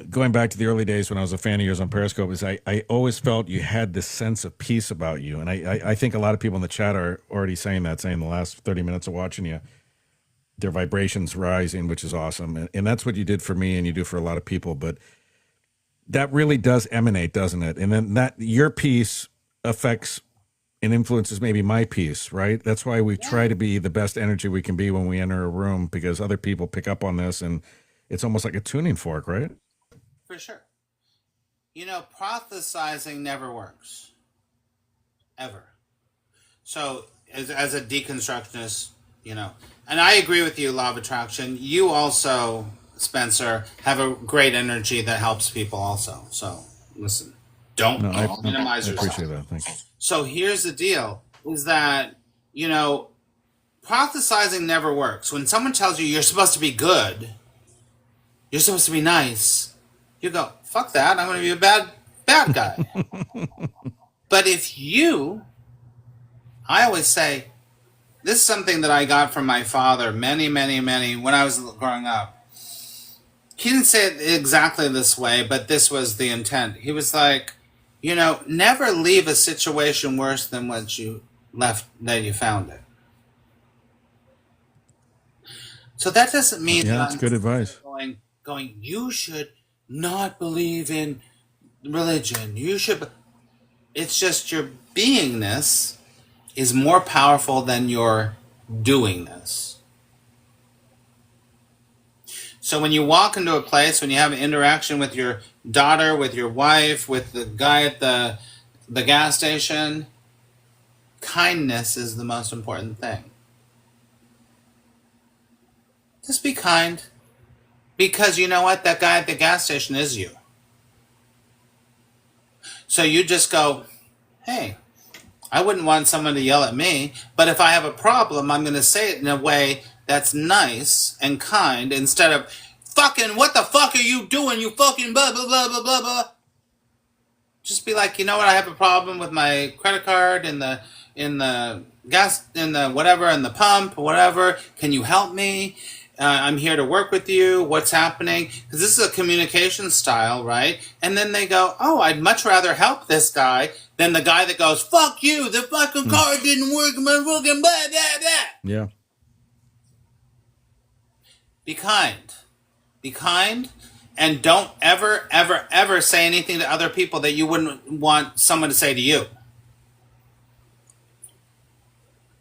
going back to the early days when I was a fan of yours on Periscope, is I always felt you had this sense of peace about you. And I think a lot of people in the chat are already saying the last 30 minutes of watching you, their vibrations rising, which is awesome. And that's what you did for me and you do for a lot of people. But that really does emanate, doesn't it? And then that your peace affects and influences maybe my peace, right? That's why we try to be the best energy we can be when we enter a room, because other people pick up on this and it's almost like a tuning fork, right? For sure. You know, prophesizing never works. Ever. So, as a deconstructionist, you know, and I agree with you, Law of Attraction. You also, Spencer, have a great energy that helps people also. So, listen, don't minimize yourself. I appreciate that. Thank you. So here's the deal, is that, you know, prophesizing never works. When someone tells you you're supposed to be good, you're supposed to be nice, you go, fuck that, I'm going to be a bad guy. But if I always say, this is something that I got from my father many, when I was growing up. He didn't say it exactly this way, but this was the intent. He was like, you know, never leave a situation worse than what you left, that you found it. So that doesn't mean that that's good advice. Going, you should not believe in religion. You should. It's just your beingness is more powerful than your doingness. So when you walk into a place, when you have an interaction with your daughter, with your wife, with the guy at the gas station, kindness is the most important thing. Just be kind. Because you know what? That guy at the gas station is you. So you just go, hey, I wouldn't want someone to yell at me, but if I have a problem, I'm going to say it in a way that's nice and kind instead of fucking, what the fuck are you doing? You fucking blah, blah, blah, blah, blah, blah. Just be like, you know what? I have a problem with my credit card in the gas, in the whatever, in the pump, whatever. Can you help me? I'm here to work with you. What's happening? Because this is a communication style, right? And then they go, oh, I'd much rather help this guy than the guy that goes, fuck you, the fucking car didn't work, my fucking blah, blah, blah. Yeah. Be kind. Be kind, and don't ever, ever, ever say anything to other people that you wouldn't want someone to say to you.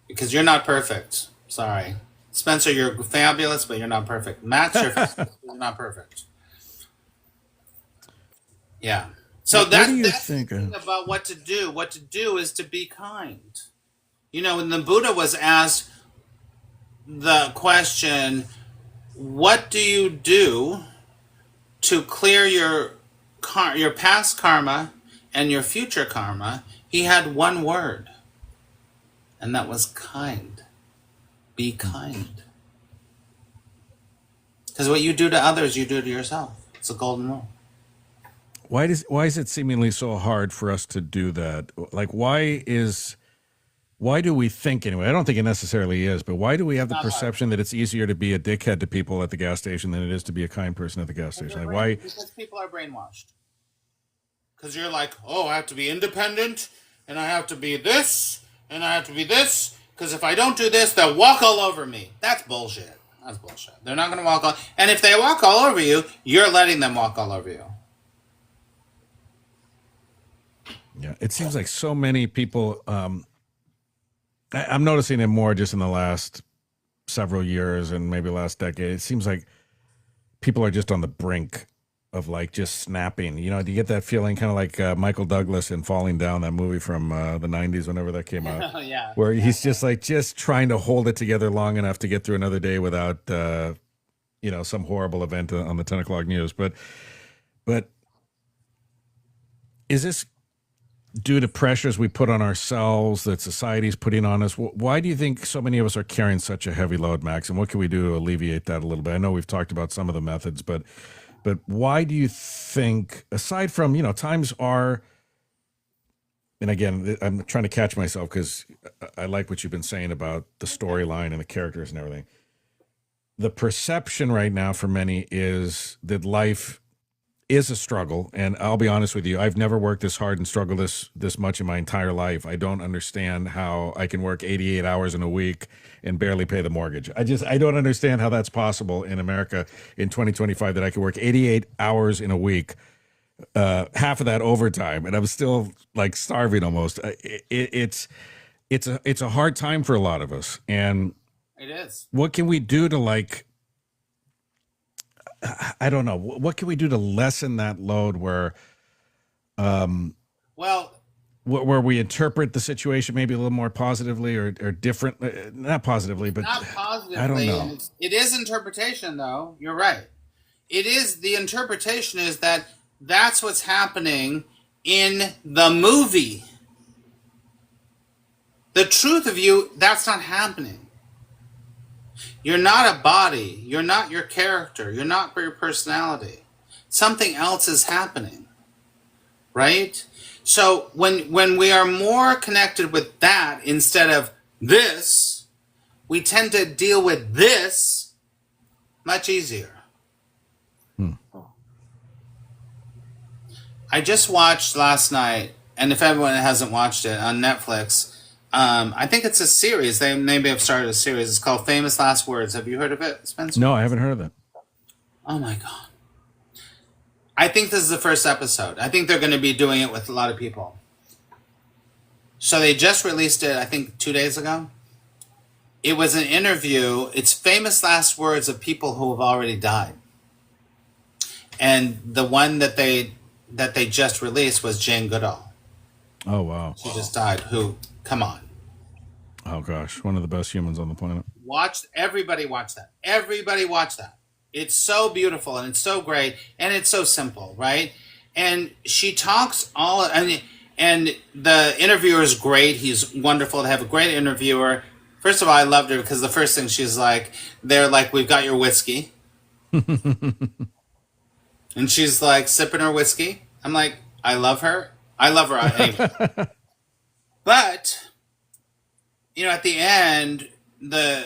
Because you're not perfect. Sorry. Spencer, you're fabulous, but you're not perfect. Matt, you're fabulous, but you're not perfect. Yeah. So that's the thing about what to do. What to do is to be kind. You know, when the Buddha was asked the question, what do you do to clear your past karma and your future karma? He had one word, and that was kind. Be kind. Because what you do to others, you do to yourself. It's a golden rule. Why is it seemingly so hard for us to do that? Like, why do we think anyway? I don't think it necessarily is, but why do we have the perception that it's easier to be a dickhead to people at the gas station than it is to be a kind person at the gas station? Like, why? Because people are brainwashed. Because you're like, oh, I have to be independent and I have to be this, and I have to be this, because if I don't do this, they'll walk all over me. That's bullshit. That's bullshit. They're not going to walk all, and if they walk all over you, you're letting them walk all over you. Yeah, it seems like so many people. I'm noticing it more just in the last several years and maybe last decade. It seems like people are just on the brink of like just snapping. You know, do you get that feeling kind of like Michael Douglas in Falling Down, that movie from the 90s, whenever that came out, Oh yeah. where he's just like just trying to hold it together long enough to get through another day without, some horrible event on the 10 o'clock news. But is this due to pressures we put on ourselves that society's putting on us? Why do you think so many of us are carrying such a heavy load, Max? And what can we do to alleviate that a little bit? I know we've talked about some of the methods, but why do you think, aside from, times are, and again, I'm trying to catch myself because I like what you've been saying about the storyline and the characters and everything. The perception right now for many is that life is a struggle, and I'll be honest with you, I've never worked this hard and struggled this much in my entire life. I don't understand how I can work 88 hours in a week and barely pay the mortgage. I don't understand how that's possible in America in 2025, that I can work 88 hours in a week, half of that overtime, and I'm still like starving almost. It's a hard time for a lot of us, and It is. what can we do to like, I don't know. What can we do to lessen that load where Well, where we interpret the situation maybe a little more positively or different, not positively, but not I don't positively. know. It is interpretation, though. You're right. It is, the interpretation is that that's what's happening in the movie. The truth of you, that's not happening. You're not a body. You're not your character. You're not your personality. Something else is happening, right? So when we are more connected with that instead of this, we tend to deal with this much easier. Hmm. I just watched last night, and if everyone hasn't watched it on Netflix, I think it's a series. They maybe have started a series. It's called Famous Last Words. Have you heard of it, Spencer? No, I haven't heard of that. Oh my God. I think this is the first episode. I think they're going to be doing it with a lot of people. So they just released it, I think, 2 days ago. It was an interview. It's famous last words of people who have already died. And the one that they just released was Jane Goodall. Oh wow. She just died. Who? Come on. Oh gosh, one of the best humans on the planet. Everybody watch that. Everybody watch that. It's so beautiful and it's so great and it's so simple, right? And she talks and the interviewer is great. He's wonderful to have a great interviewer. First of all, I loved her because the first thing she's like, they're like, "We've got your whiskey." And she's like sipping her whiskey. I'm like, I love her. I love her anyway. But at the end, the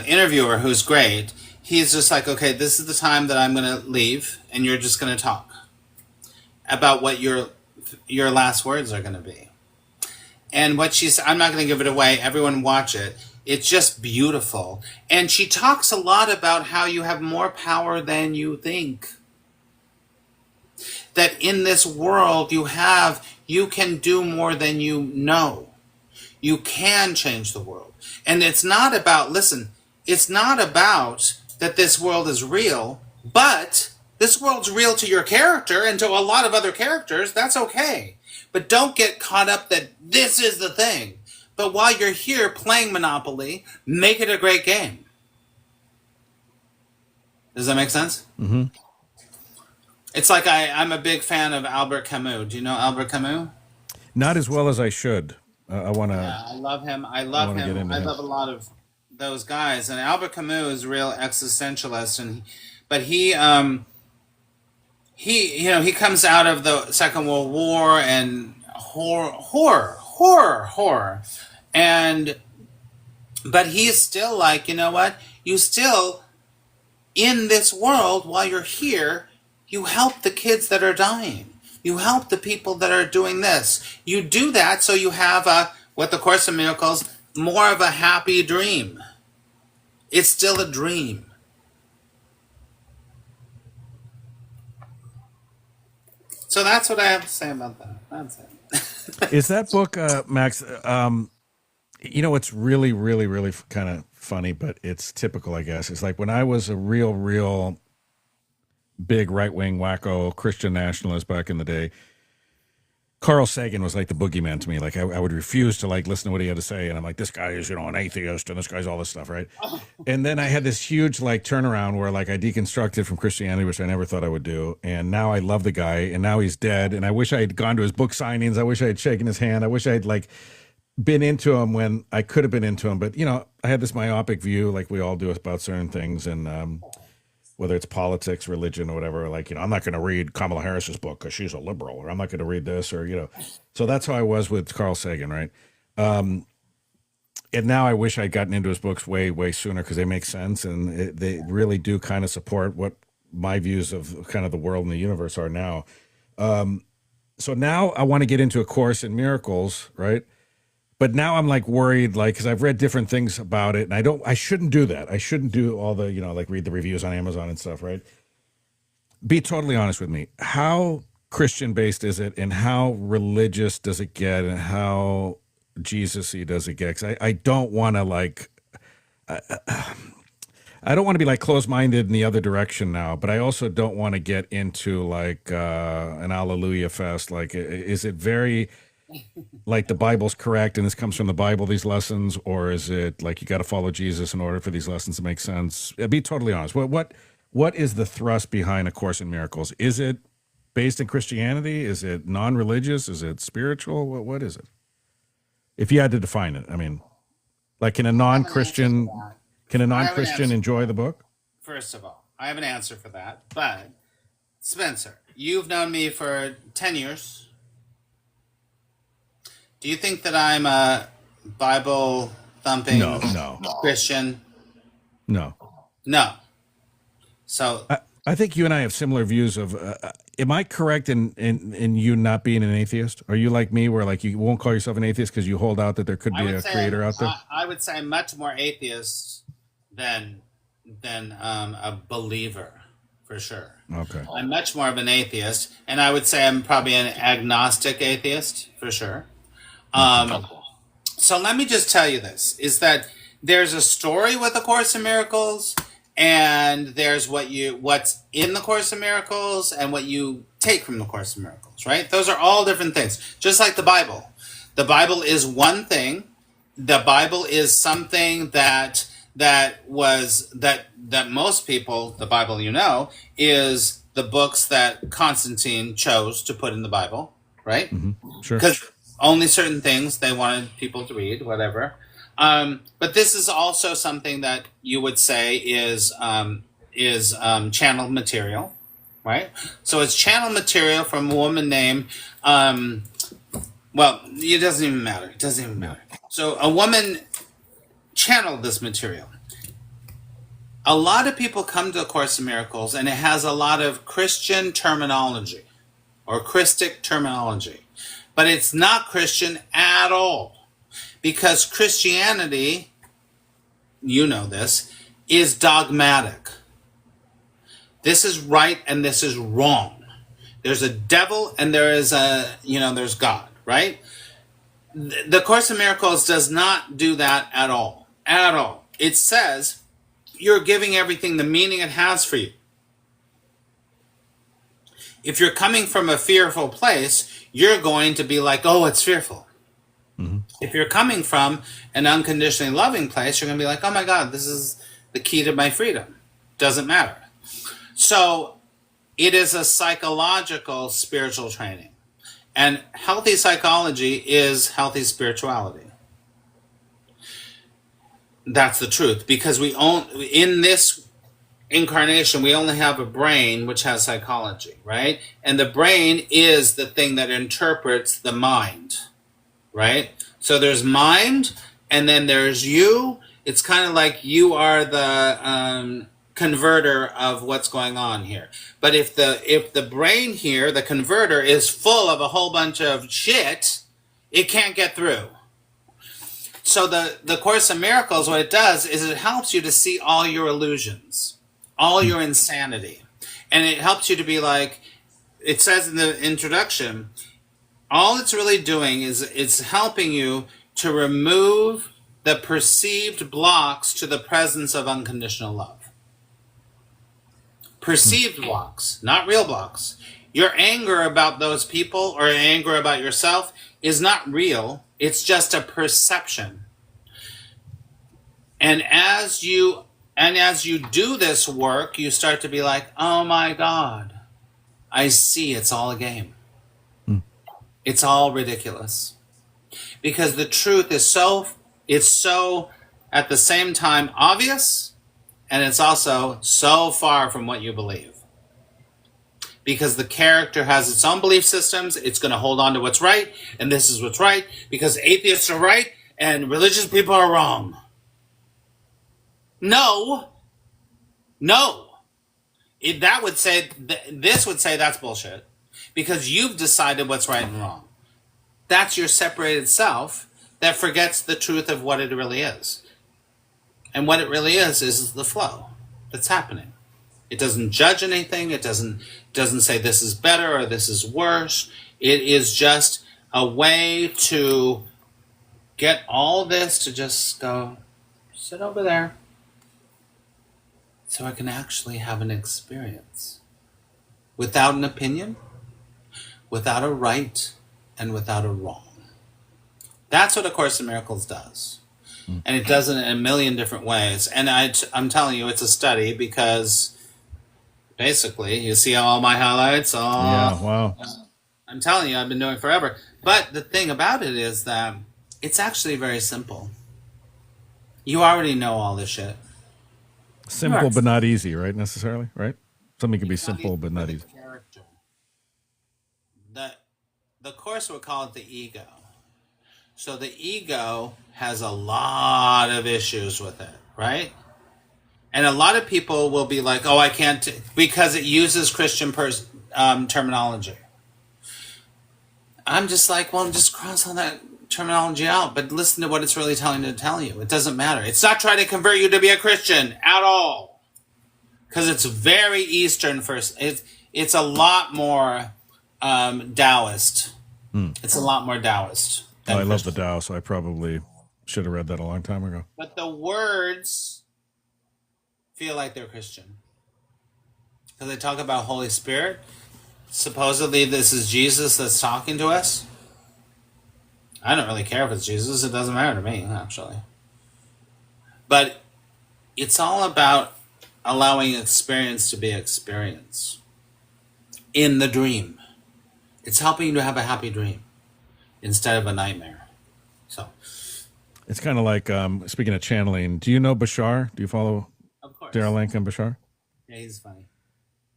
interviewer, who's great, he's just like, okay, this is the time that I'm going to leave, and you're just going to talk about what your last words are going to be. And what I'm not going to give it away. Everyone watch it. It's just beautiful. And she talks a lot about how you have more power than you think. That in this world you can do more than you know. You can change the world. And it's not about that this world is real, but this world's real to your character and to a lot of other characters. That's okay. But don't get caught up that this is the thing. But while you're here playing Monopoly, make it a great game. Does that make sense? Mm-hmm. It's like I'm a big fan of Albert Camus. Do you know Albert Camus? Not as well as I should. I want to. Yeah, I love him. I love him. I love a lot of those guys. And Albert Camus is a real existentialist, but he comes out of the Second World War and horror, but he's still like, you know what? You still in this world while you're here, you help the kids that are dying. You help the people that are doing this. You do that so you have what the Course in Miracles, more of a happy dream. It's still a dream. So that's what I have to say about that. That's it. Is that book, Max? It's really, really, really kind of funny, but it's typical, I guess. It's like when I was a real big right wing wacko Christian nationalist back in the day, Carl Sagan was like the boogeyman to me. Like I would refuse to like listen to what he had to say, and I'm like, this guy is an atheist, and this guy's all this stuff, right? And then I had this huge like turnaround where like I deconstructed from Christianity, which I never thought I would do, and now I love the guy, and now he's dead, and I wish I had gone to his book signings. I wish I had shaken his hand. I wish I had like been into him when I could have been into him, but I had this myopic view, like we all do, about certain things, and whether it's politics, religion, or whatever. Like, I'm not going to read Kamala Harris's book because she's a liberal, or I'm not going to read this, or. So that's how I was with Carl Sagan, right? And now I wish I'd gotten into his books way, way sooner because they make sense and they really do kind of support what my views of kind of the world and the universe are now. So now I want to get into A Course in Miracles, right? But now I'm like worried, like, because I've read different things about it, and I shouldn't do that. I shouldn't do all the, like read the reviews on Amazon and stuff, right? Be totally honest with me. How Christian based is it, and how religious does it get, and how Jesus-y does it get? Because I don't want to like, I don't want to be like closed minded in the other direction now, but I also don't want to get into like an Alleluia fest. Like, is it very like the Bible's correct and this comes from the Bible, these lessons, or is it like you got to follow Jesus in order for these lessons to make sense? Be totally honest. What is the thrust behind A Course in Miracles? Is it based in Christianity? Is it non-religious? Is it spiritual? What is it? If you had to define it, I mean, like can a non-Christian enjoy the book? First of all, I have an answer for that. But Spencer, you've known me for 10 years. Do you think that I'm a Bible thumping No. Christian? No. No. So I think you and I have similar views of. Am I correct in you not being an atheist? Are you like me, where like you won't call yourself an atheist because you hold out that there could be a creator out there? I would say I'm much more atheist than a believer, for sure. Okay. I'm much more of an atheist, and I would say I'm probably an agnostic atheist, for sure. So let me just tell you this, is that there's a story with A Course in Miracles, and there's what's in The Course in Miracles and what you take from The Course in Miracles, right? Those are all different things. Just like the Bible. The Bible is one thing. The Bible is something that most people, the Bible is the books that Constantine chose to put in the Bible, right? Mm-hmm. Sure. Because only certain things they wanted people to read, whatever. But this is also something that you would say is channeled material, right? So it's channeled material from a woman named, well, it doesn't even matter. It doesn't even matter. So a woman channeled this material. A lot of people come to A Course in Miracles, and it has a lot of Christian terminology or Christic terminology. But it's not Christian at all, because Christianity, this, is dogmatic. This is right and this is wrong. There's a devil and there's God, right? The Course in Miracles does not do that at all. At all. It says you're giving everything the meaning it has for you. If you're coming from a fearful place, you're going to be like, oh, it's fearful. Mm-hmm. If you're coming from an unconditionally loving place, you're going to be like, oh my God, this is the key to my freedom. Doesn't matter. So it is a psychological spiritual training. And healthy psychology is healthy spirituality. That's the truth. Because in this incarnation, we only have a brain which has psychology, right? And the brain is the thing that interprets the mind, right? So there's mind, and then there's you. It's kind of like you are the converter of what's going on here. But if the brain here, the converter, is full of a whole bunch of shit, it can't get through. So the Course in Miracles, what it does is it helps you to see all your illusions, all your insanity. And it helps you to be like, it says in the introduction, all it's really doing is it's helping you to remove the perceived blocks to the presence of unconditional love. Perceived blocks, not real blocks. Your anger about those people or anger about yourself is not real. It's just a perception. And as you do this work, you start to be like, oh my God, I see it's all a game. It's all ridiculous. Because the truth is it's so at the same time obvious, and it's also so far from what you believe. Because the character has its own belief systems, it's going to hold on to what's right, and this is what's right, because atheists are right, and religious people are wrong. No. This would say that's bullshit. Because you've decided what's right and wrong. That's your separated self that forgets the truth of what it really is. And what it really is the flow that's happening. It doesn't judge anything. It doesn't say this is better or this is worse. It is just a way to get all this to just go, sit over there. So I can actually have an experience. Without an opinion, without a right, and without a wrong. That's what A Course in Miracles does. And it does it in a million different ways. And I'm telling you, it's a study because basically, you see all my highlights. Yeah, wow. I'm telling you, I've been doing it forever. But the thing about it is that it's actually very simple. You already know all this shit. Simple but not easy, right? Necessarily, right? Something can be simple but not easy. Character. The Course would call it the ego. So the ego has a lot of issues with it, right? And a lot of people will be like, oh, I can't, because it uses Christian terminology. I'm just like, well, just cross all that terminology out, but listen to what it's really telling to tell you. It doesn't matter. It's not trying to convert you to be a Christian at all. Because it's very Eastern first. It's a lot more Taoist. It's a lot more Taoist. I love the Tao, so I probably should have read that a long time ago. But the words feel like they're Christian. Because they talk about Holy Spirit. Supposedly this is Jesus that's talking to us. I don't really care if it's Jesus. It doesn't matter to me, actually. But it's all about allowing experience to be experience. In the dream. It's helping you to have a happy dream instead of a nightmare. So it's kind of like, speaking of channeling, do you know Bashar? Do you follow Darryl Anka and Bashar? Yeah, he's funny.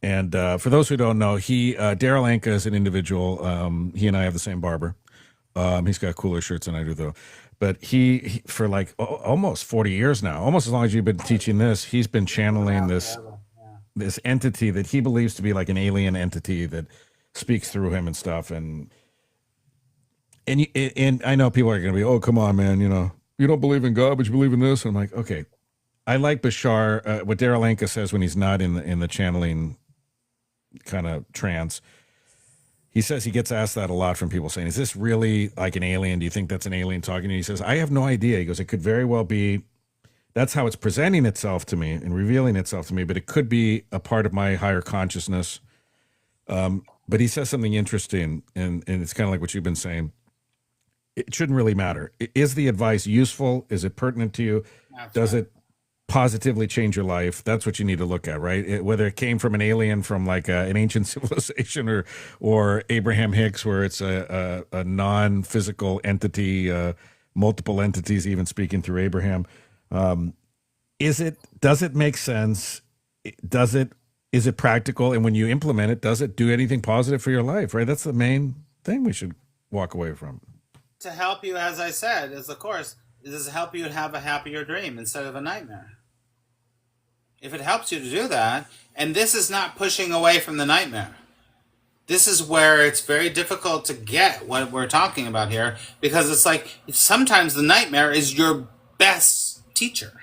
And for those who don't know, Darryl Anka is an individual. He and I have the same barber. He's got cooler shirts than I do, though. But he for like almost 40 years now, almost as long as you've been teaching this, he's been channeling this entity that he believes to be like an alien entity that speaks through him and stuff. And I know people are going to be, oh, come on, man, you don't believe in God, but you believe in this. And I'm like, okay. I like Bashar, what Darryl Anka says when he's not in the channeling kind of trance. He says he gets asked that a lot from people saying, is this really like an alien? Do you think that's an alien talking to you? He says, I have no idea. He goes, it could very well be. That's how it's presenting itself to me and revealing itself to me, but it could be a part of my higher consciousness. But he says something interesting, and it's kind of like what you've been saying. It shouldn't really matter. Is the advice useful? Is it pertinent to you? Does it positively change your life? That's what you need to look at, right? Whether it came from an alien from like an ancient civilization or Abraham Hicks, where it's a non-physical entity, multiple entities even speaking through Abraham. Does it make sense? Is it practical? And when you implement it, does it do anything positive for your life, right? That's the main thing we should walk away from. To help you, as I said, is of course, does it help you have a happier dream instead of a nightmare? if it helps you to do that, and this is not pushing away from the nightmare. This is where it's very difficult to get what we're talking about here, because it's like sometimes the nightmare is your best teacher.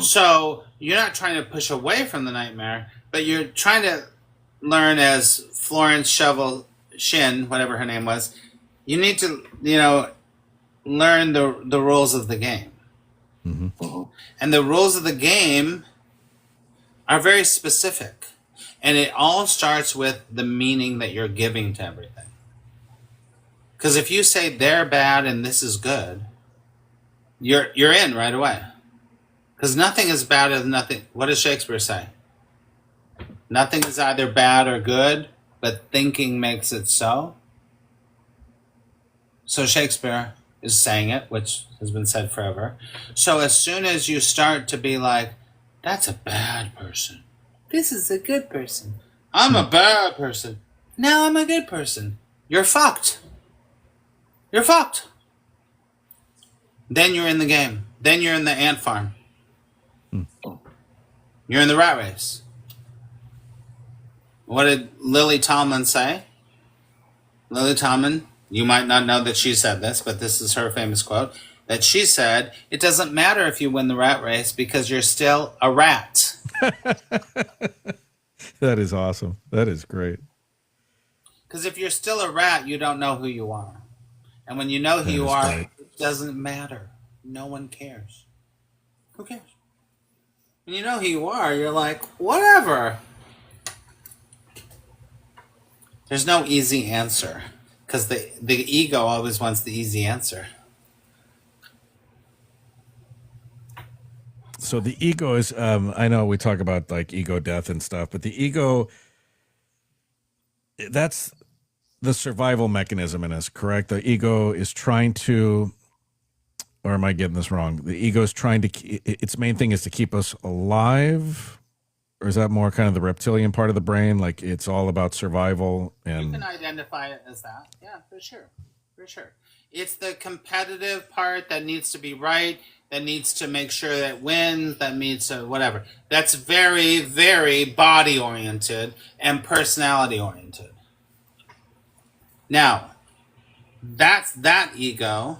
So you're not trying to push away from the nightmare, but you're trying to learn, as Florence Shovel Shin, whatever her name was, you need to, learn the rules of the game. And the rules of the game are very specific. And it all starts with the meaning that you're giving to everything. Because if you say they're bad and this is good, you're in right away. Because nothing is better than nothing. What does Shakespeare say? Nothing is either bad or good, but thinking makes it so. So Shakespeare is saying it, which has been said forever. So as soon as you start to be like, that's a bad person. This is a good person. I'm a bad person. Now I'm a good person. You're fucked. You're fucked. Then you're in the game. Then you're in the ant farm. You're in the rat race. What did Lily Tomlin say? Lily Tomlin, you might not know that she said this, but this is her famous quote, that she said, it doesn't matter if you win the rat race because you're still a rat. That is awesome. That is great. Because if you're still a rat, you don't know who you are. And when you know who you are, great. it doesn't matter. No one cares. Who cares? When you know who you are, you're like, whatever. There's no easy answer. Because the ego always wants the easy answer. So the ego is, I know we talk about like ego death and stuff, but the ego, that's the survival mechanism in us, correct? The ego is trying to, or am I getting this wrong? The ego is trying to, its main thing is to keep us alive? Or is that more kind of the reptilian part of the brain? Like it's all about survival and... You can identify it as that. Yeah, for sure. For sure. It's the competitive part that needs to be right, that needs to make sure that it wins, that needs to whatever. That's very, very body-oriented and personality-oriented. Now, that's that ego.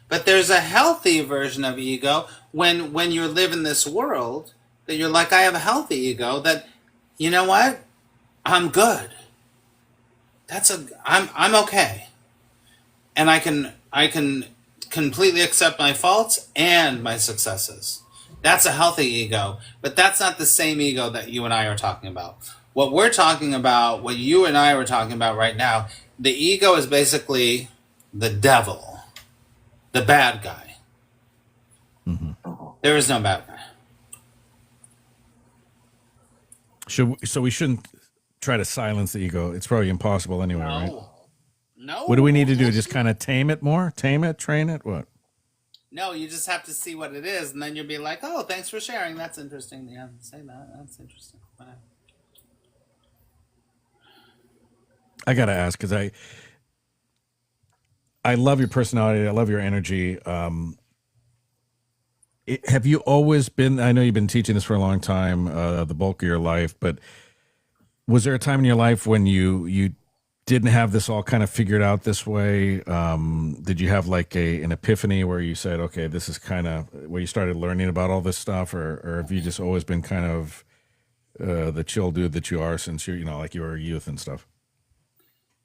But there's a healthy version of ego when you live in this world that you're like, I have a healthy ego that, you know what? I'm good. I'm okay. And I can completely accept my faults and my successes. That's a healthy ego, but that's not the same ego that you and I are talking about. What we're talking about, what you and I were talking about right now, the ego is basically the devil, the bad guy. There is no bad guy. So we shouldn't try to silence the ego. It's probably impossible anyway, right? No. What do we need to do? Just kind of tame it more? Tame it? Train it? What? No, you just have to see what it is, and then you'll be like, oh, thanks for sharing. That's interesting. Yeah, say that. That's interesting. I got to ask because I love your personality. I love your energy. Have you always been, I know you've been teaching this for a long time, the bulk of your life, but was there a time in your life when you didn't have this all kind of figured out this way? Did you have like an epiphany where you said, okay, this is kind of where you started learning about all this stuff, or have you just always been kind of the chill dude that you are since you're, like you were a youth and stuff?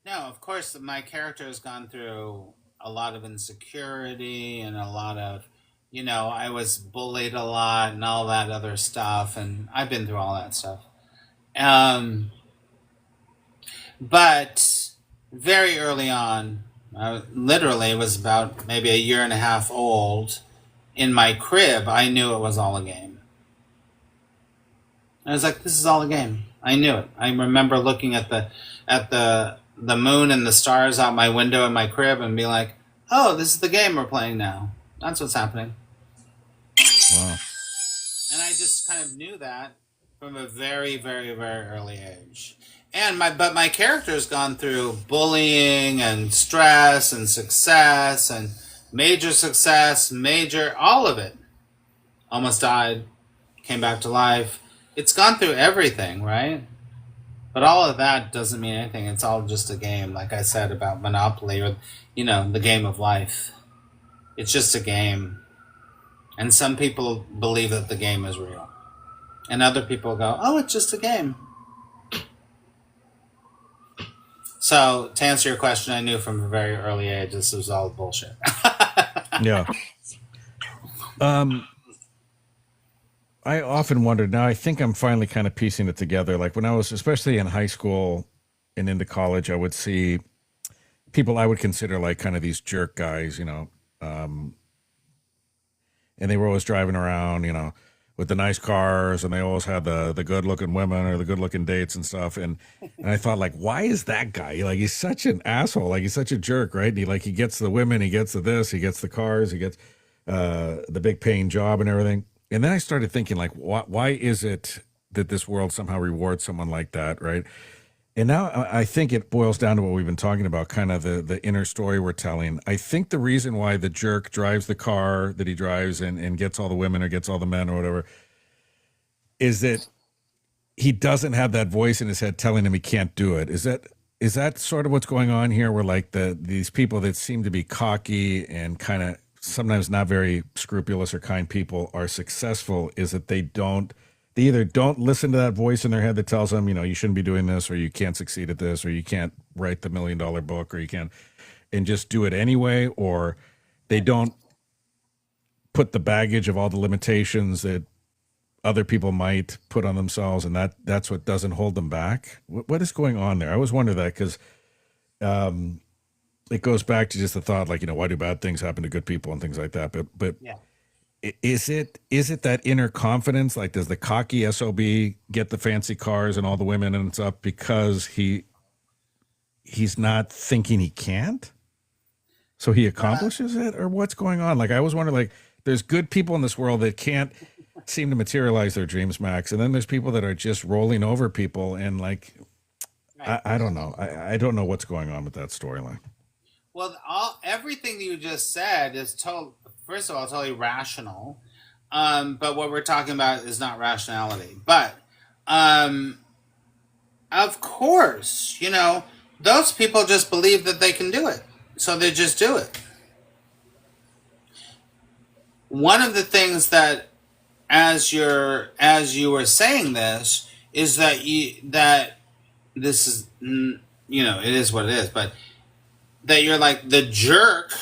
No, of course, my character has gone through a lot of insecurity and a lot of, I was bullied a lot and all that other stuff, and I've been through all that stuff. But very early on, literally was about maybe a year and a half old, in my crib, I knew it was all a game. I was like, this is all a game. I knew it. I remember looking at the moon and the stars out my window in my crib and be like, oh, this is the game we're playing now. That's what's happening. Wow. And I just kind of knew that from a very, very, very early age. But my character's gone through bullying and stress and success and major success, all of it. Almost died. came back to life. It's gone through everything, right? But all of that doesn't mean anything. It's all just a game, like I said about Monopoly or, the game of life. It's just a game. And some people believe that the game is real. And other people go, oh, it's just a game. So, to answer your question, I knew from a very early age this was all bullshit. Yeah. I often wondered, now I think I'm finally kind of piecing it together. Like when I was, especially in high school and into college, I would see people I would consider like kind of these jerk guys, and they were always driving around, with the nice cars, and they always had the good looking women or the good looking dates and stuff. And I thought, like, why is that guy? Like, he's such an asshole. Like, he's such a jerk, right? And he gets the women, he gets the this, he gets the cars, he gets the big paying job and everything. And then I started thinking, like, why is it that this world somehow rewards someone like that, right? And now I think it boils down to what we've been talking about, kind of the inner story we're telling. I think the reason why the jerk drives the car that he drives and gets all the women or gets all the men or whatever is that he doesn't have that voice in his head telling him he can't do it. Is that sort of what's going on here, where like these people that seem to be cocky and kind of sometimes not very scrupulous or kind people are successful, is that they either don't listen to that voice in their head that tells them, you shouldn't be doing this, or you can't succeed at this, or you can't write the $1 million book, or you can't, and just do it anyway, or they don't put the baggage of all the limitations that other people might put on themselves, and that's what doesn't hold them back. What is going on there? I always wonder that, because it goes back to just the thought, like, why do bad things happen to good people and things like that? But Yeah. is it that inner confidence? Like, does the cocky SOB get the fancy cars and all the women and stuff because he's not thinking he can't? So he accomplishes it, or what's going on? Like, I always wonder, like, there's good people in this world that can't seem to materialize their dreams, Max, and then there's people that are just rolling over people, and like, Right. I don't know. I don't know what's going on with that storyline. Well, everything you just said is first of all, totally rational. But what we're talking about is not rationality. But of course, those people just believe that they can do it, so they just do it. One of the things that, as you were saying this, is that this is, it is what it is, but that you're like, the jerk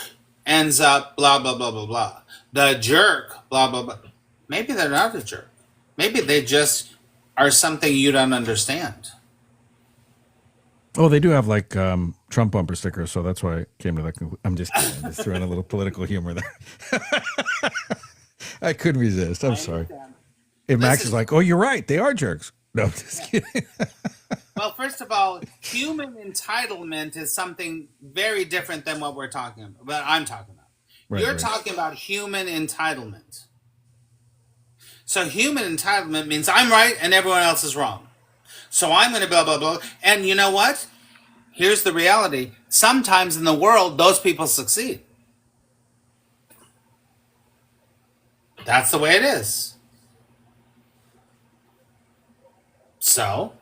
ends up blah blah blah blah blah. The jerk blah blah blah. Maybe they're not a jerk. Maybe they just are something you don't understand. Oh, they do have like Trump bumper stickers, so that's why I came to that conclusion. I'm just kidding. I'm just throwing a little political humor there. I couldn't resist. I'm sorry. And Max is like, oh, you're right. They are jerks. No, I'm just kidding. Well, first of all, human entitlement is something very different than what we're talking about. What I'm talking about. Right, You're right. talking about human entitlement. So human entitlement means I'm right and everyone else is wrong. So I'm going to blah, blah, blah. And you know what? Here's the reality. Sometimes in the world, those people succeed. That's the way it is. So,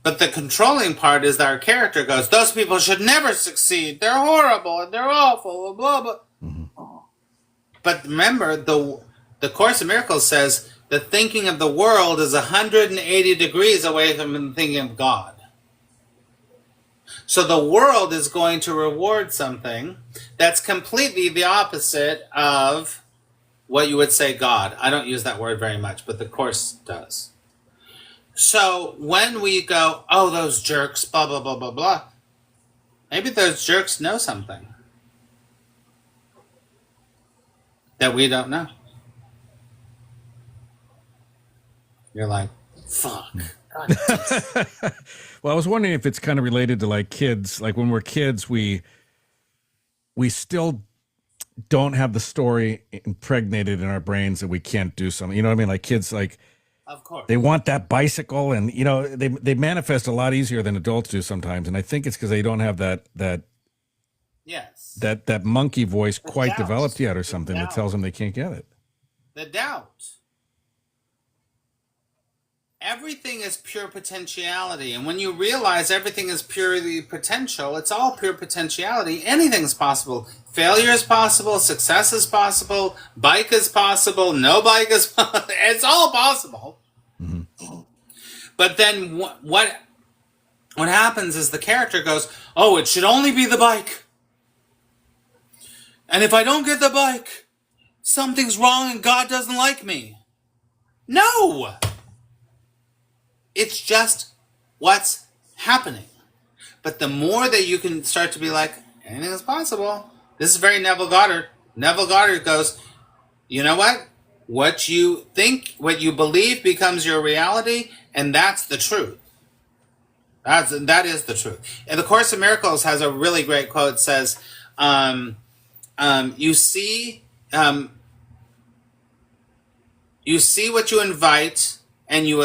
but the controlling part is that our character goes, those people should never succeed. They're horrible and they're awful, blah, blah. Mm-hmm. But remember, the Course in Miracles says the thinking of the world is 180 degrees away from the thinking of God. So the world is going to reward something that's completely the opposite of what you would say God. I don't use that word very much, but the Course does. So when we go, oh, those jerks, blah, blah, blah, blah, blah, maybe those jerks know something that we don't know. You're like, fuck. Well, I was wondering if it's kind of related to like kids. Like when we're kids, we still don't have the story impregnated in our brains that we can't do something. You know what I mean? Like kids, like, Of course. they want that bicycle, and they manifest a lot easier than adults do sometimes. And I think it's because they don't have that Yes. that monkey voice quite doubt. developed yet, or The something that doubt. tells them they can't get it. the doubt. Everything is pure potentiality. And when you realize everything is purely potential, it's all pure potentiality. Anything's possible. Failure is possible. Success is possible. Bike is possible. No bike is possible. It's all possible. Mm-hmm. But then what happens is the character goes, oh, it should only be the bike. And if I don't get the bike, something's wrong and God doesn't like me. No! It's just what's happening. But the more that you can start to be like, anything is possible. This is very Neville Goddard. Neville Goddard goes, you know what? What you think, what you believe becomes your reality, and that's the truth. That is the truth. And the Course in Miracles has a really great quote. It says, you see what you invite, and you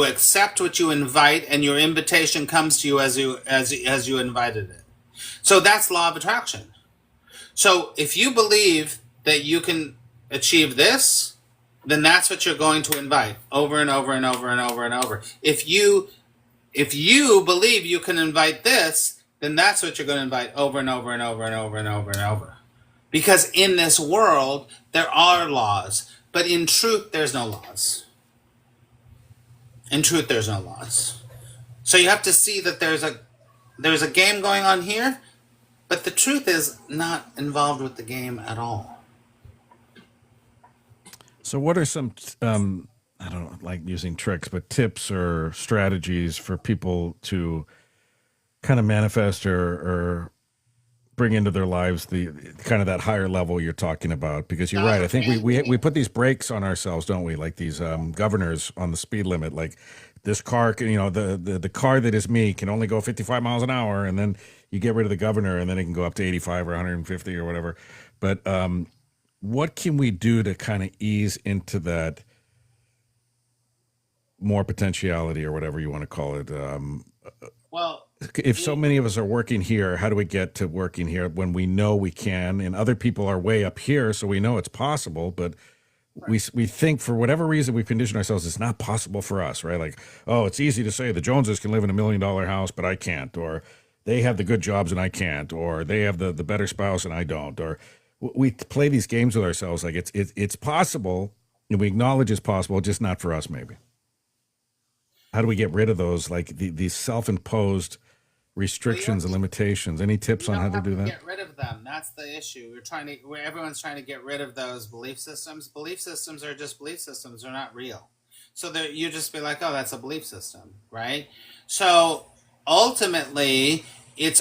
accept what you invite, and your invitation comes to you as you invited it. So that's law of attraction. So if you believe that you can achieve this, then that's what you're going to invite over and over and over and over and over. If you believe you can invite this, then that's what you're going to invite over and over and over and over and over and over. Because in this world, there are laws, but in truth, there's no laws. In truth, there's no laws. So you have to see that there's a game going on here, but the truth is not involved with the game at all. So what are some, I don't like using tricks, but tips or strategies for people to kind of manifest or bring into their lives the kind of that higher level you're talking about? Because you're right. I think we put these brakes on ourselves, don't we? Like these governors on the speed limit. Like this car, the car that is me can only go 55 miles an hour, and then you get rid of the governor, and then it can go up to 85 or 150 or whatever. But what can we do to kind of ease into that more potentiality or whatever you want to call it? Well, if so many of us are working here, how do we get to working here when we know we can, and other people are way up here, so we know it's possible, but we think for whatever reason we've conditioned ourselves it's not possible for us, right? Like, oh, it's easy to say the Joneses can live in $1 million house, but I can't, or they have the good jobs and I can't, or they have the better spouse and I don't, or we play these games with ourselves like it's possible, and we acknowledge it's possible, just not for us maybe. How do we get rid of those, like these self-imposed restrictions and limitations? Any tips on how to do that? Get rid of them. That's the issue. Everyone's trying to get rid of those belief systems. Belief systems are just belief systems. They're not real. So you just be like, oh, that's a belief system, right? So ultimately, and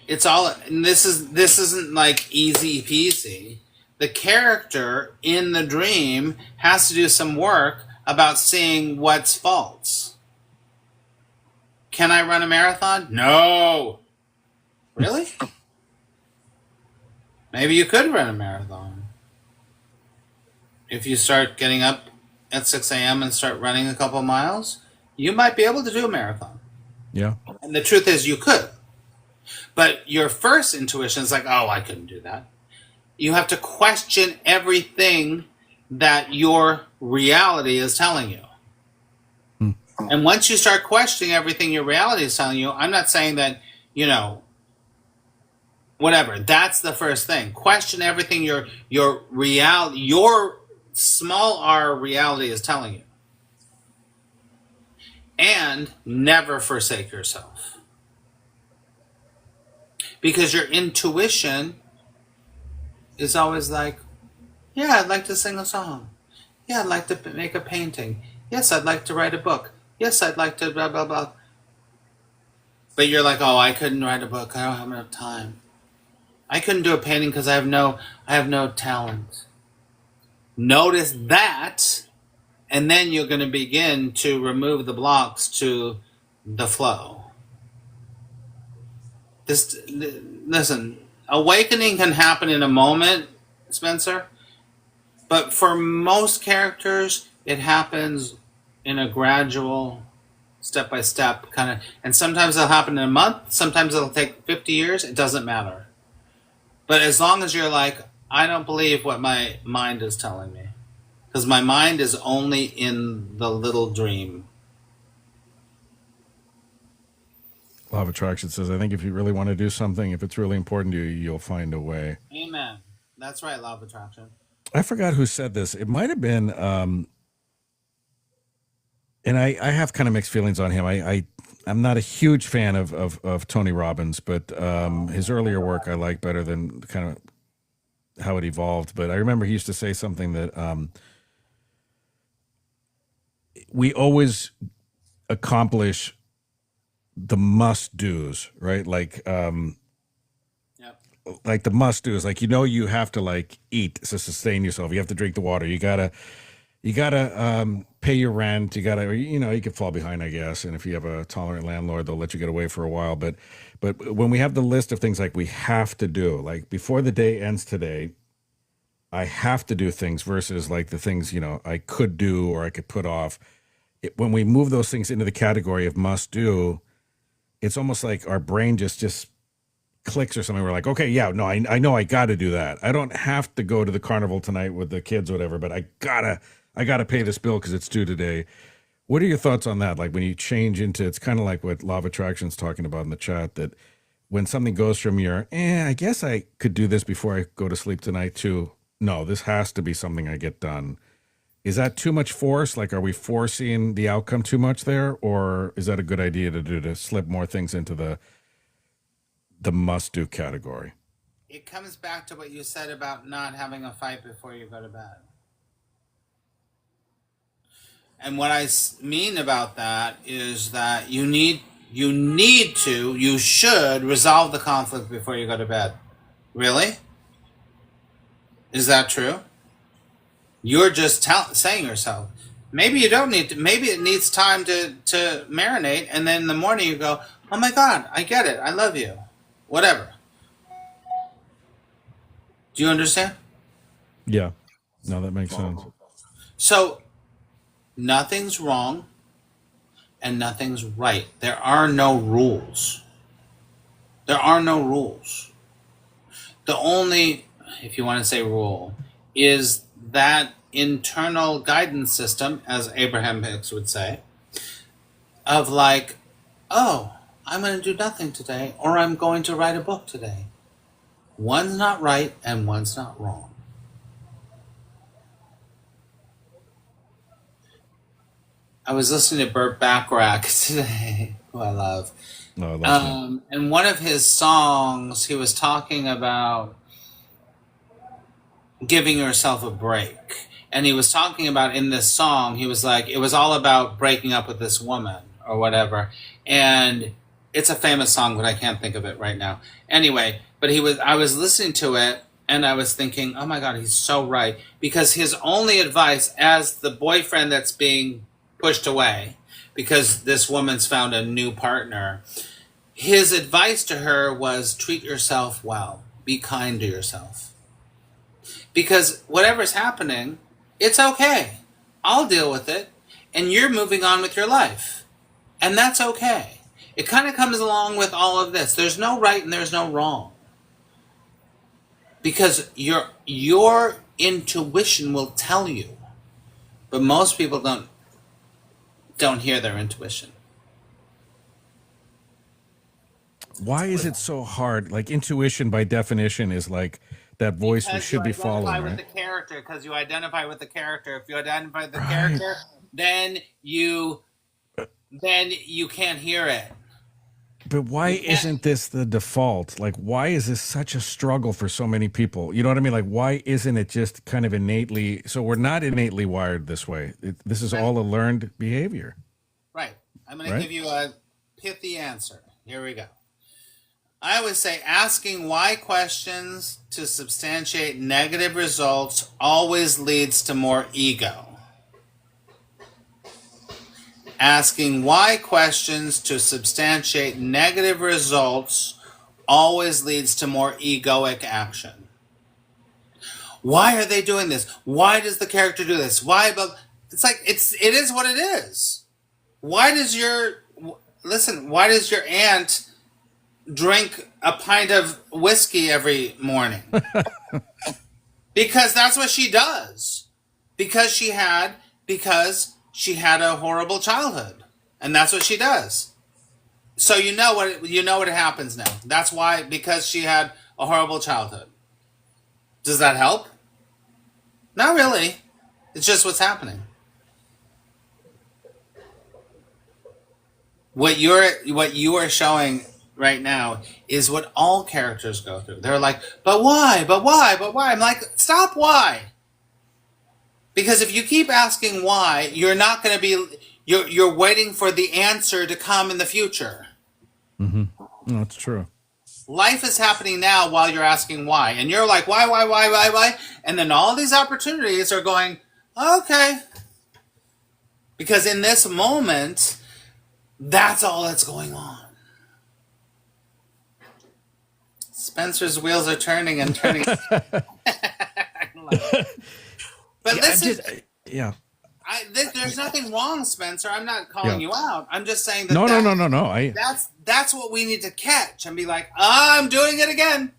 this isn't like easy peasy. The character in the dream has to do some work about seeing what's false. Can I run a marathon? No. Really? Maybe you could run a marathon. If you start getting up at 6 a.m. and start running a couple miles, you might be able to do a marathon. Yeah. And the truth is you could. But your first intuition is like, oh, I couldn't do that. You have to question everything that your reality is telling you. And once you start questioning everything your reality is telling you, I'm not saying that, whatever. That's the first thing. Question everything your small r reality is telling you. And never forsake yourself. Because your intuition is always like, yeah, I'd like to sing a song. Yeah, I'd like to make a painting. Yes, I'd like to write a book. Yes, I'd like to blah, blah, blah. But you're like, oh, I couldn't write a book. I don't have enough time. I couldn't do a painting because I have no talent. Notice that, and then you're going to begin to remove the blocks to the flow. Listen, awakening can happen in a moment, Spencer. But for most characters, it happens in a gradual, step-by-step kind of, and sometimes it'll happen in a month, sometimes it'll take 50 years, it doesn't matter. But as long as you're like, I don't believe what my mind is telling me. Because my mind is only in the little dream. Law of Attraction says, I think if you really want to do something, if it's really important to you, you'll find a way. Amen. That's right, law of attraction. I forgot who said this. It might have been, and I have kind of mixed feelings on him. I'm not a huge fan of Tony Robbins, but his earlier work I like better than kind of how it evolved. But I remember he used to say something that we always accomplish the must do's, right? Yep. Like the must do's, like, you have to like eat to sustain yourself. You have to drink the water. You gotta pay your rent. You could fall behind, I guess. And if you have a tolerant landlord, they'll let you get away for a while. But when we have the list of things like we have to do, like before the day ends today, I have to do things versus like the things, I could do or I could put off. When we move those things into the category of must do, it's almost like our brain just clicks or something. We're like, okay, yeah, no, I know I got to do that. I don't have to go to the carnival tonight with the kids or whatever, but I gotta pay this bill because it's due today. What are your thoughts on that? Like when you change into, it's kind of like what Law of Attraction's talking about in the chat, that when something goes from your, I guess I could do this before I go to sleep tonight, to, no, this has to be something I get done. Is that too much force? Like, are we forcing the outcome too much there? Or is that a good idea to do, to slip more things into the must do category? It comes back to what you said about not having a fight before you go to bed. And what I mean about that is that you should resolve the conflict before you go to bed. Really? Is that true? You're just saying yourself. Maybe you don't need to. Maybe it needs time to marinate, and then in the morning you go, "Oh my God, I get it. I love you." Whatever. Do you understand? Yeah. No, that makes sense. So nothing's wrong and nothing's right. There are no rules. There are no rules. The only, if you want to say rule, is that internal guidance system, as Abraham Hicks would say, of like, oh, I'm going to do nothing today, or I'm going to write a book today. One's not right and one's not wrong. I was listening to Burt Bacharach today, who I love. No, I love him. And one of his songs, he was talking about giving yourself a break. And he was talking about, in this song, he was like, it was all about breaking up with this woman or whatever. And it's a famous song, but I can't think of it right now. Anyway, but I was listening to it and I was thinking, oh my God, he's so right. Because his only advice as the boyfriend that's being pushed away because this woman's found a new partner, his advice to her was treat yourself well. Be kind to yourself. Because whatever's happening, it's okay. I'll deal with it. And you're moving on with your life. And that's okay. It kind of comes along with all of this. There's no right and there's no wrong. Because your intuition will tell you. But most people don't hear their intuition. Why is it so hard? Like, intuition by definition is like that voice we should be following, Because you identify right? with the character. Because you identify with the character. If you identify with the Right. character, then you can't hear it. But why isn't this the default? Like, why is this such a struggle for so many people? You know what I mean? Like, why isn't it just kind of innately? So we're not innately wired this way. This is all a learned behavior. Right. I'm going to Right. give you a pithy answer. Here we go. I always say asking why questions to substantiate negative results always leads to more ego. Asking why questions to substantiate negative results always leads to more egoic action. Why are they doing this? Why does the character do this? Why? But it's like it is what it is. Why does your aunt drink a pint of whiskey every morning? Because that's what she does. Because because she had a horrible childhood. And that's what she does. So you know what happens now. That's why, because she had a horrible childhood. Does that help? Not really. It's just what's happening. What you are showing right now is what all characters go through. They're like, but why? But why? But why? I'm like, stop why. Because if you keep asking why, you're not going to be you're waiting for the answer to come in the future. Mm-hmm. No, that's true. Life is happening now while you're asking why. And you're like, why? And then all these opportunities are going, okay. Because in this moment, that's all that's going on. Spencer's wheels are turning and turning. But Yeah, listen, yeah. there's nothing wrong, Spencer. I'm not calling Yeah. you out. I'm just saying that No. that's what we need to catch and be like, I'm doing it again.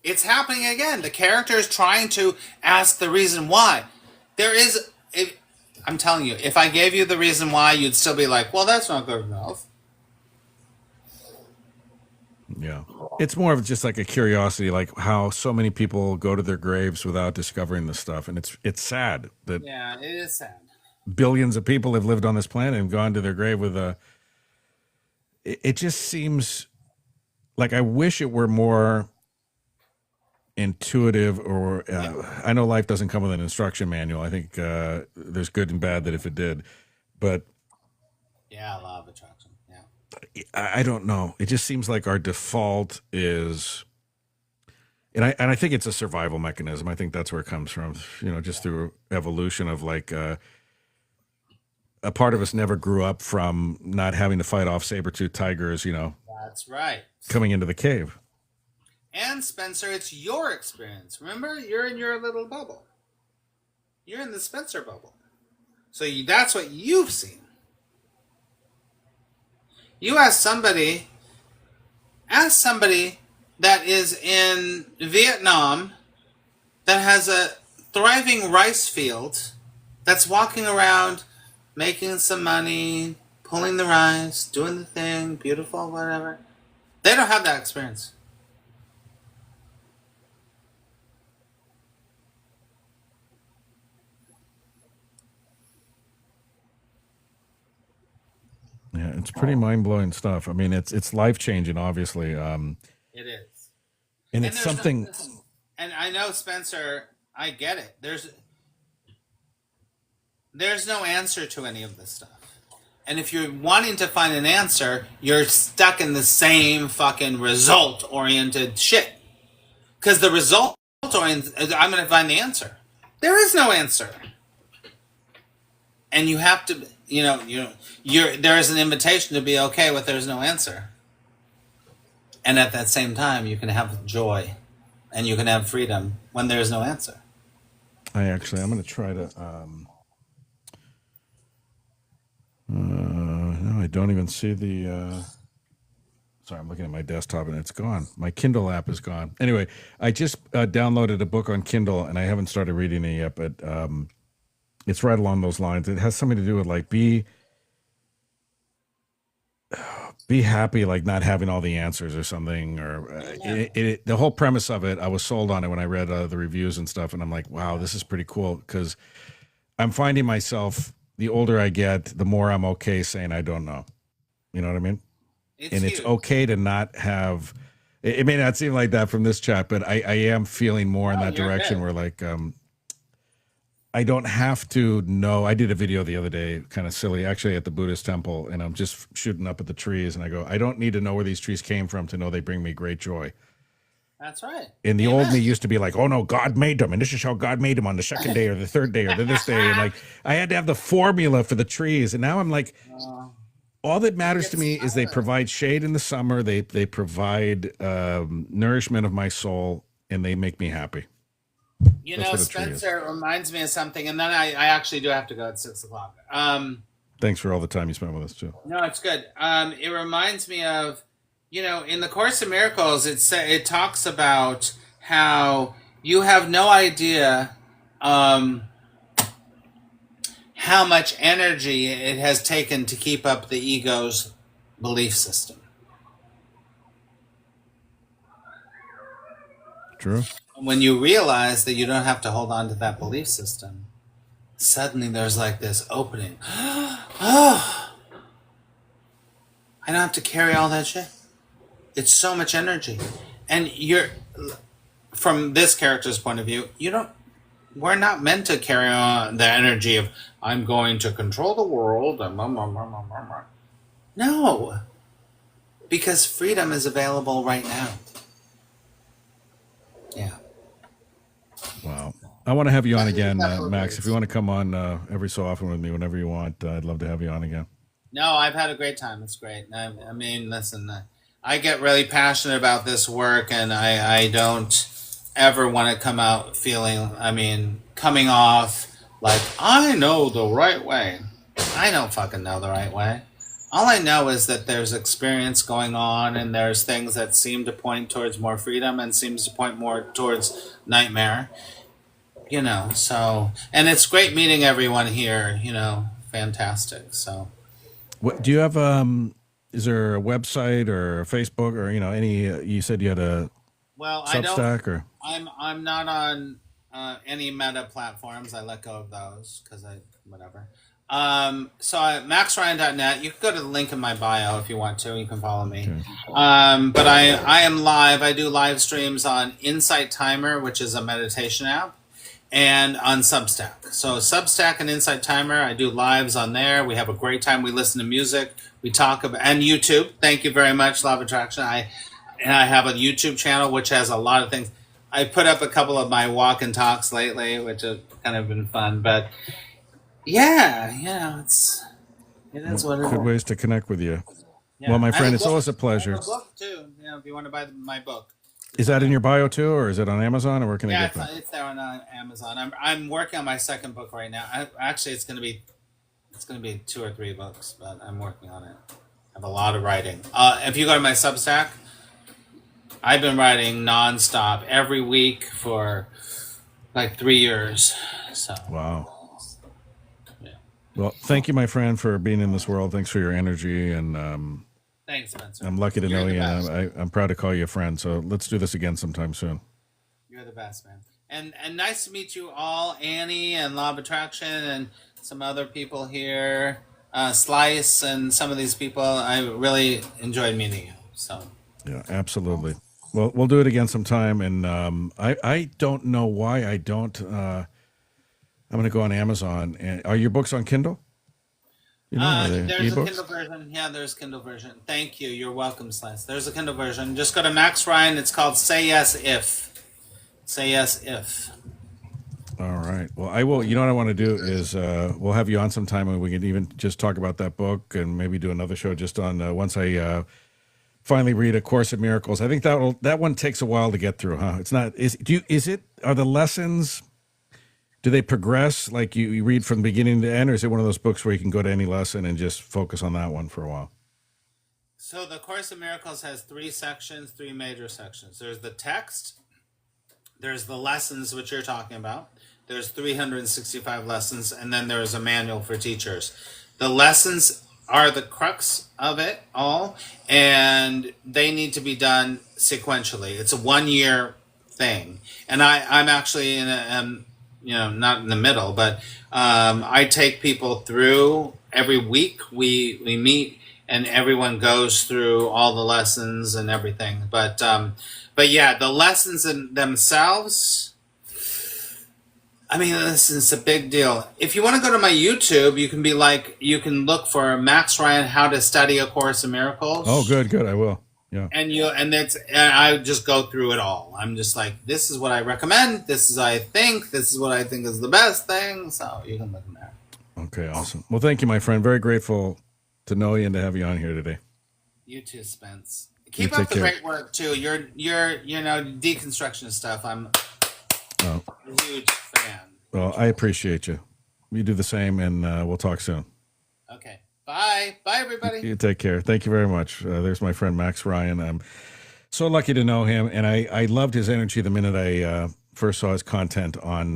It's happening again. The character is trying to ask the reason why. I'm telling you, if I gave you the reason why, you'd still be like, well, that's not good enough. Yeah. It's more of just like a curiosity, like how so many people go to their graves without discovering this stuff. And it's sad that Yeah, it is sad. billions of people have lived on this planet and gone to their grave with it just seems like I wish it were more intuitive or I know life doesn't come with an instruction manual. I think there's good and bad that if it did, but Yeah, law of attraction. Yeah. I don't know. It just seems like our default is, and I think it's a survival mechanism. I think that's where it comes from. You know, just through evolution of like a part of us never grew up from not having to fight off saber-toothed tigers. You know, That's right. coming into the cave. And Spencer, it's your experience. Remember, you're in your little bubble. You're in the Spencer bubble. So that's what you've seen. You ask somebody that is in Vietnam that has a thriving rice field that's walking around making some money, pulling the rice, doing the thing, beautiful, whatever. They don't have that experience. Yeah, it's pretty mind-blowing stuff. I mean, it's life-changing, obviously, and It is. it's something. And I know, Spencer, I get it. There's no answer to any of this stuff. And if you're wanting to find an answer, you're stuck in the same fucking result-oriented shit. Because the result-oriented, I'm going to find the answer. There is no answer. And you have to, there is an invitation to be okay with there's no answer. And at that same time, you can have joy and you can have freedom when there's no answer. I'm going to try to. No, I don't even see the. Sorry, I'm looking at my desktop and it's gone. My Kindle app is gone. Anyway, I just downloaded a book on Kindle and I haven't started reading it yet, but it's right along those lines. It has something to do with like be happy, like not having all the answers or something. Or the whole premise of it, I was sold on it when I read the reviews and stuff, and I'm like, wow, this is pretty cool because I'm finding myself. The older I get, the more I'm okay saying I don't know. You know what I mean? It's okay to not have. It may not seem like that from this chat, but I am feeling more in that direction where like I don't have to know. I did a video the other day, kind of silly, actually at the Buddhist temple, and I'm just shooting up at the trees, and I go, I don't need to know where these trees came from to know they bring me great joy. That's right. And the old me used to be like, oh no, God made them. And this is how God made them on the second day or the third day or this day. And like, I had to have the formula for the trees. And now I'm like, all that matters to me is they provide shade in the summer. They provide nourishment of my soul and they make me happy. Spencer reminds me of something. And then I actually do have to go at 6:00. Thanks for all the time you spent with us too. No, it's good. It reminds me of, in the Course in Miracles, it talks about how, You have no idea um, how much energy it has taken to keep up the ego's belief system. True. When you realize that you don't have to hold on to that belief system, suddenly there's like this opening. Oh, I don't have to carry all that shit. It's so much energy. And you're, from this character's point of view, we're not meant to carry on the energy of, I'm going to control the world. No, because freedom is available right now. Yeah. Wow. I want to have you on again, Max. If you want to come on every so often with me, whenever you want, I'd love to have you on again. No, I've had a great time. It's great. I mean, listen, I get really passionate about this work, and I don't ever want to come out feeling, coming off like, I know the right way. I don't fucking know the right way. All I know is that there's experience going on, and there's things that seem to point towards more freedom and seems to point more towards nightmare. So, and it's great meeting everyone here, fantastic. So, What do you have? Is there a website or a Facebook or any? You said you had a well, I don't, Substack or I'm not on any meta platforms. I let go of those because whatever. So at maxryan.net, you can go to the link in my bio if you want to. You can follow me. okay. But I am live. I do live streams on Insight Timer, which is a meditation app, and on Substack. So Substack and Insight Timer, I do lives on there. We have a great time. We listen to music. We talk about, and YouTube. Thank you very much, Law of Attraction. I have a YouTube channel which has a lot of things. I put up a couple of my walk and talks lately, which have kind of been fun. But yeah, it is what it Good is. ways to connect with you. Yeah. Well, my I have friend, a it's book. always a I have pleasure. a book too. If you want to buy my book. Is that in your bio too, or is it on Amazon, or where can I Yeah, get that? it's there on Amazon. I'm working on my second book right now. Actually, it's going to be 2 or 3 books, but I'm working on it. I have a lot of writing. If you go to my Substack, I've been writing nonstop every week for like 3 years. So Wow. yeah. Well, thank you, my friend, for being in this world. Thanks for your energy, and Thanks, Spencer. I'm lucky to You're know the you. best. And I'm proud to call you a friend. So let's do this again sometime soon. You're the best, man. And nice to meet you all, Annie and Law of Attraction and some other people here, Slice and some of these people. I really enjoyed meeting you. So Yeah, absolutely. Well, we'll do it again sometime. And I don't know why I don't. I'm going to go on Amazon. And are your books on Kindle? Are they there's a ebooks? Kindle version. Yeah, there's a Kindle version. Thank you. You're welcome, Slice. There's a Kindle version. Just go to Max Ryan. It's called Say Yes If. Say Yes If. All right. Well, I will. You know what I want to do is we'll have you on sometime, and we can even just talk about that book, and maybe do another show just on once I finally read A Course in Miracles. I think that one takes a while to get through, huh? It's not. Are the lessons? Do they progress like you read from beginning to end, or is it one of those books where you can go to any lesson and just focus on that one for a while? So the Course in Miracles has 3 sections, 3 major sections. There's the text. There's the lessons, which you're talking about. There's 365 lessons, and then there's a manual for teachers. The lessons are the crux of it all, and they need to be done sequentially. It's a 1-year thing, and I'm actually not in the middle, but I take people through every week. We meet, and everyone goes through all the lessons and everything. But yeah, the lessons in themselves, listen, it's a big deal. If you want to go to my YouTube, you can look for Max Ryan, How to Study A Course in Miracles. Oh, good. I will. Yeah. And I just go through it all. I'm just like, this is what I recommend. This is what I think. This is what I think is the best thing. So you can look in there. Okay. Awesome. Well, thank you, my friend. Very grateful to know you and to have you on here today. You too, Spence. You Keep up take the care. great work too. You're deconstruction stuff. I'm Oh, a huge fan. well, I appreciate you. You do the same, and we'll talk soon. Okay. Bye. Bye, everybody. You take care. Thank you very much. There's my friend Max Ryan. I'm so lucky to know him, and I loved his energy the minute I first saw his content on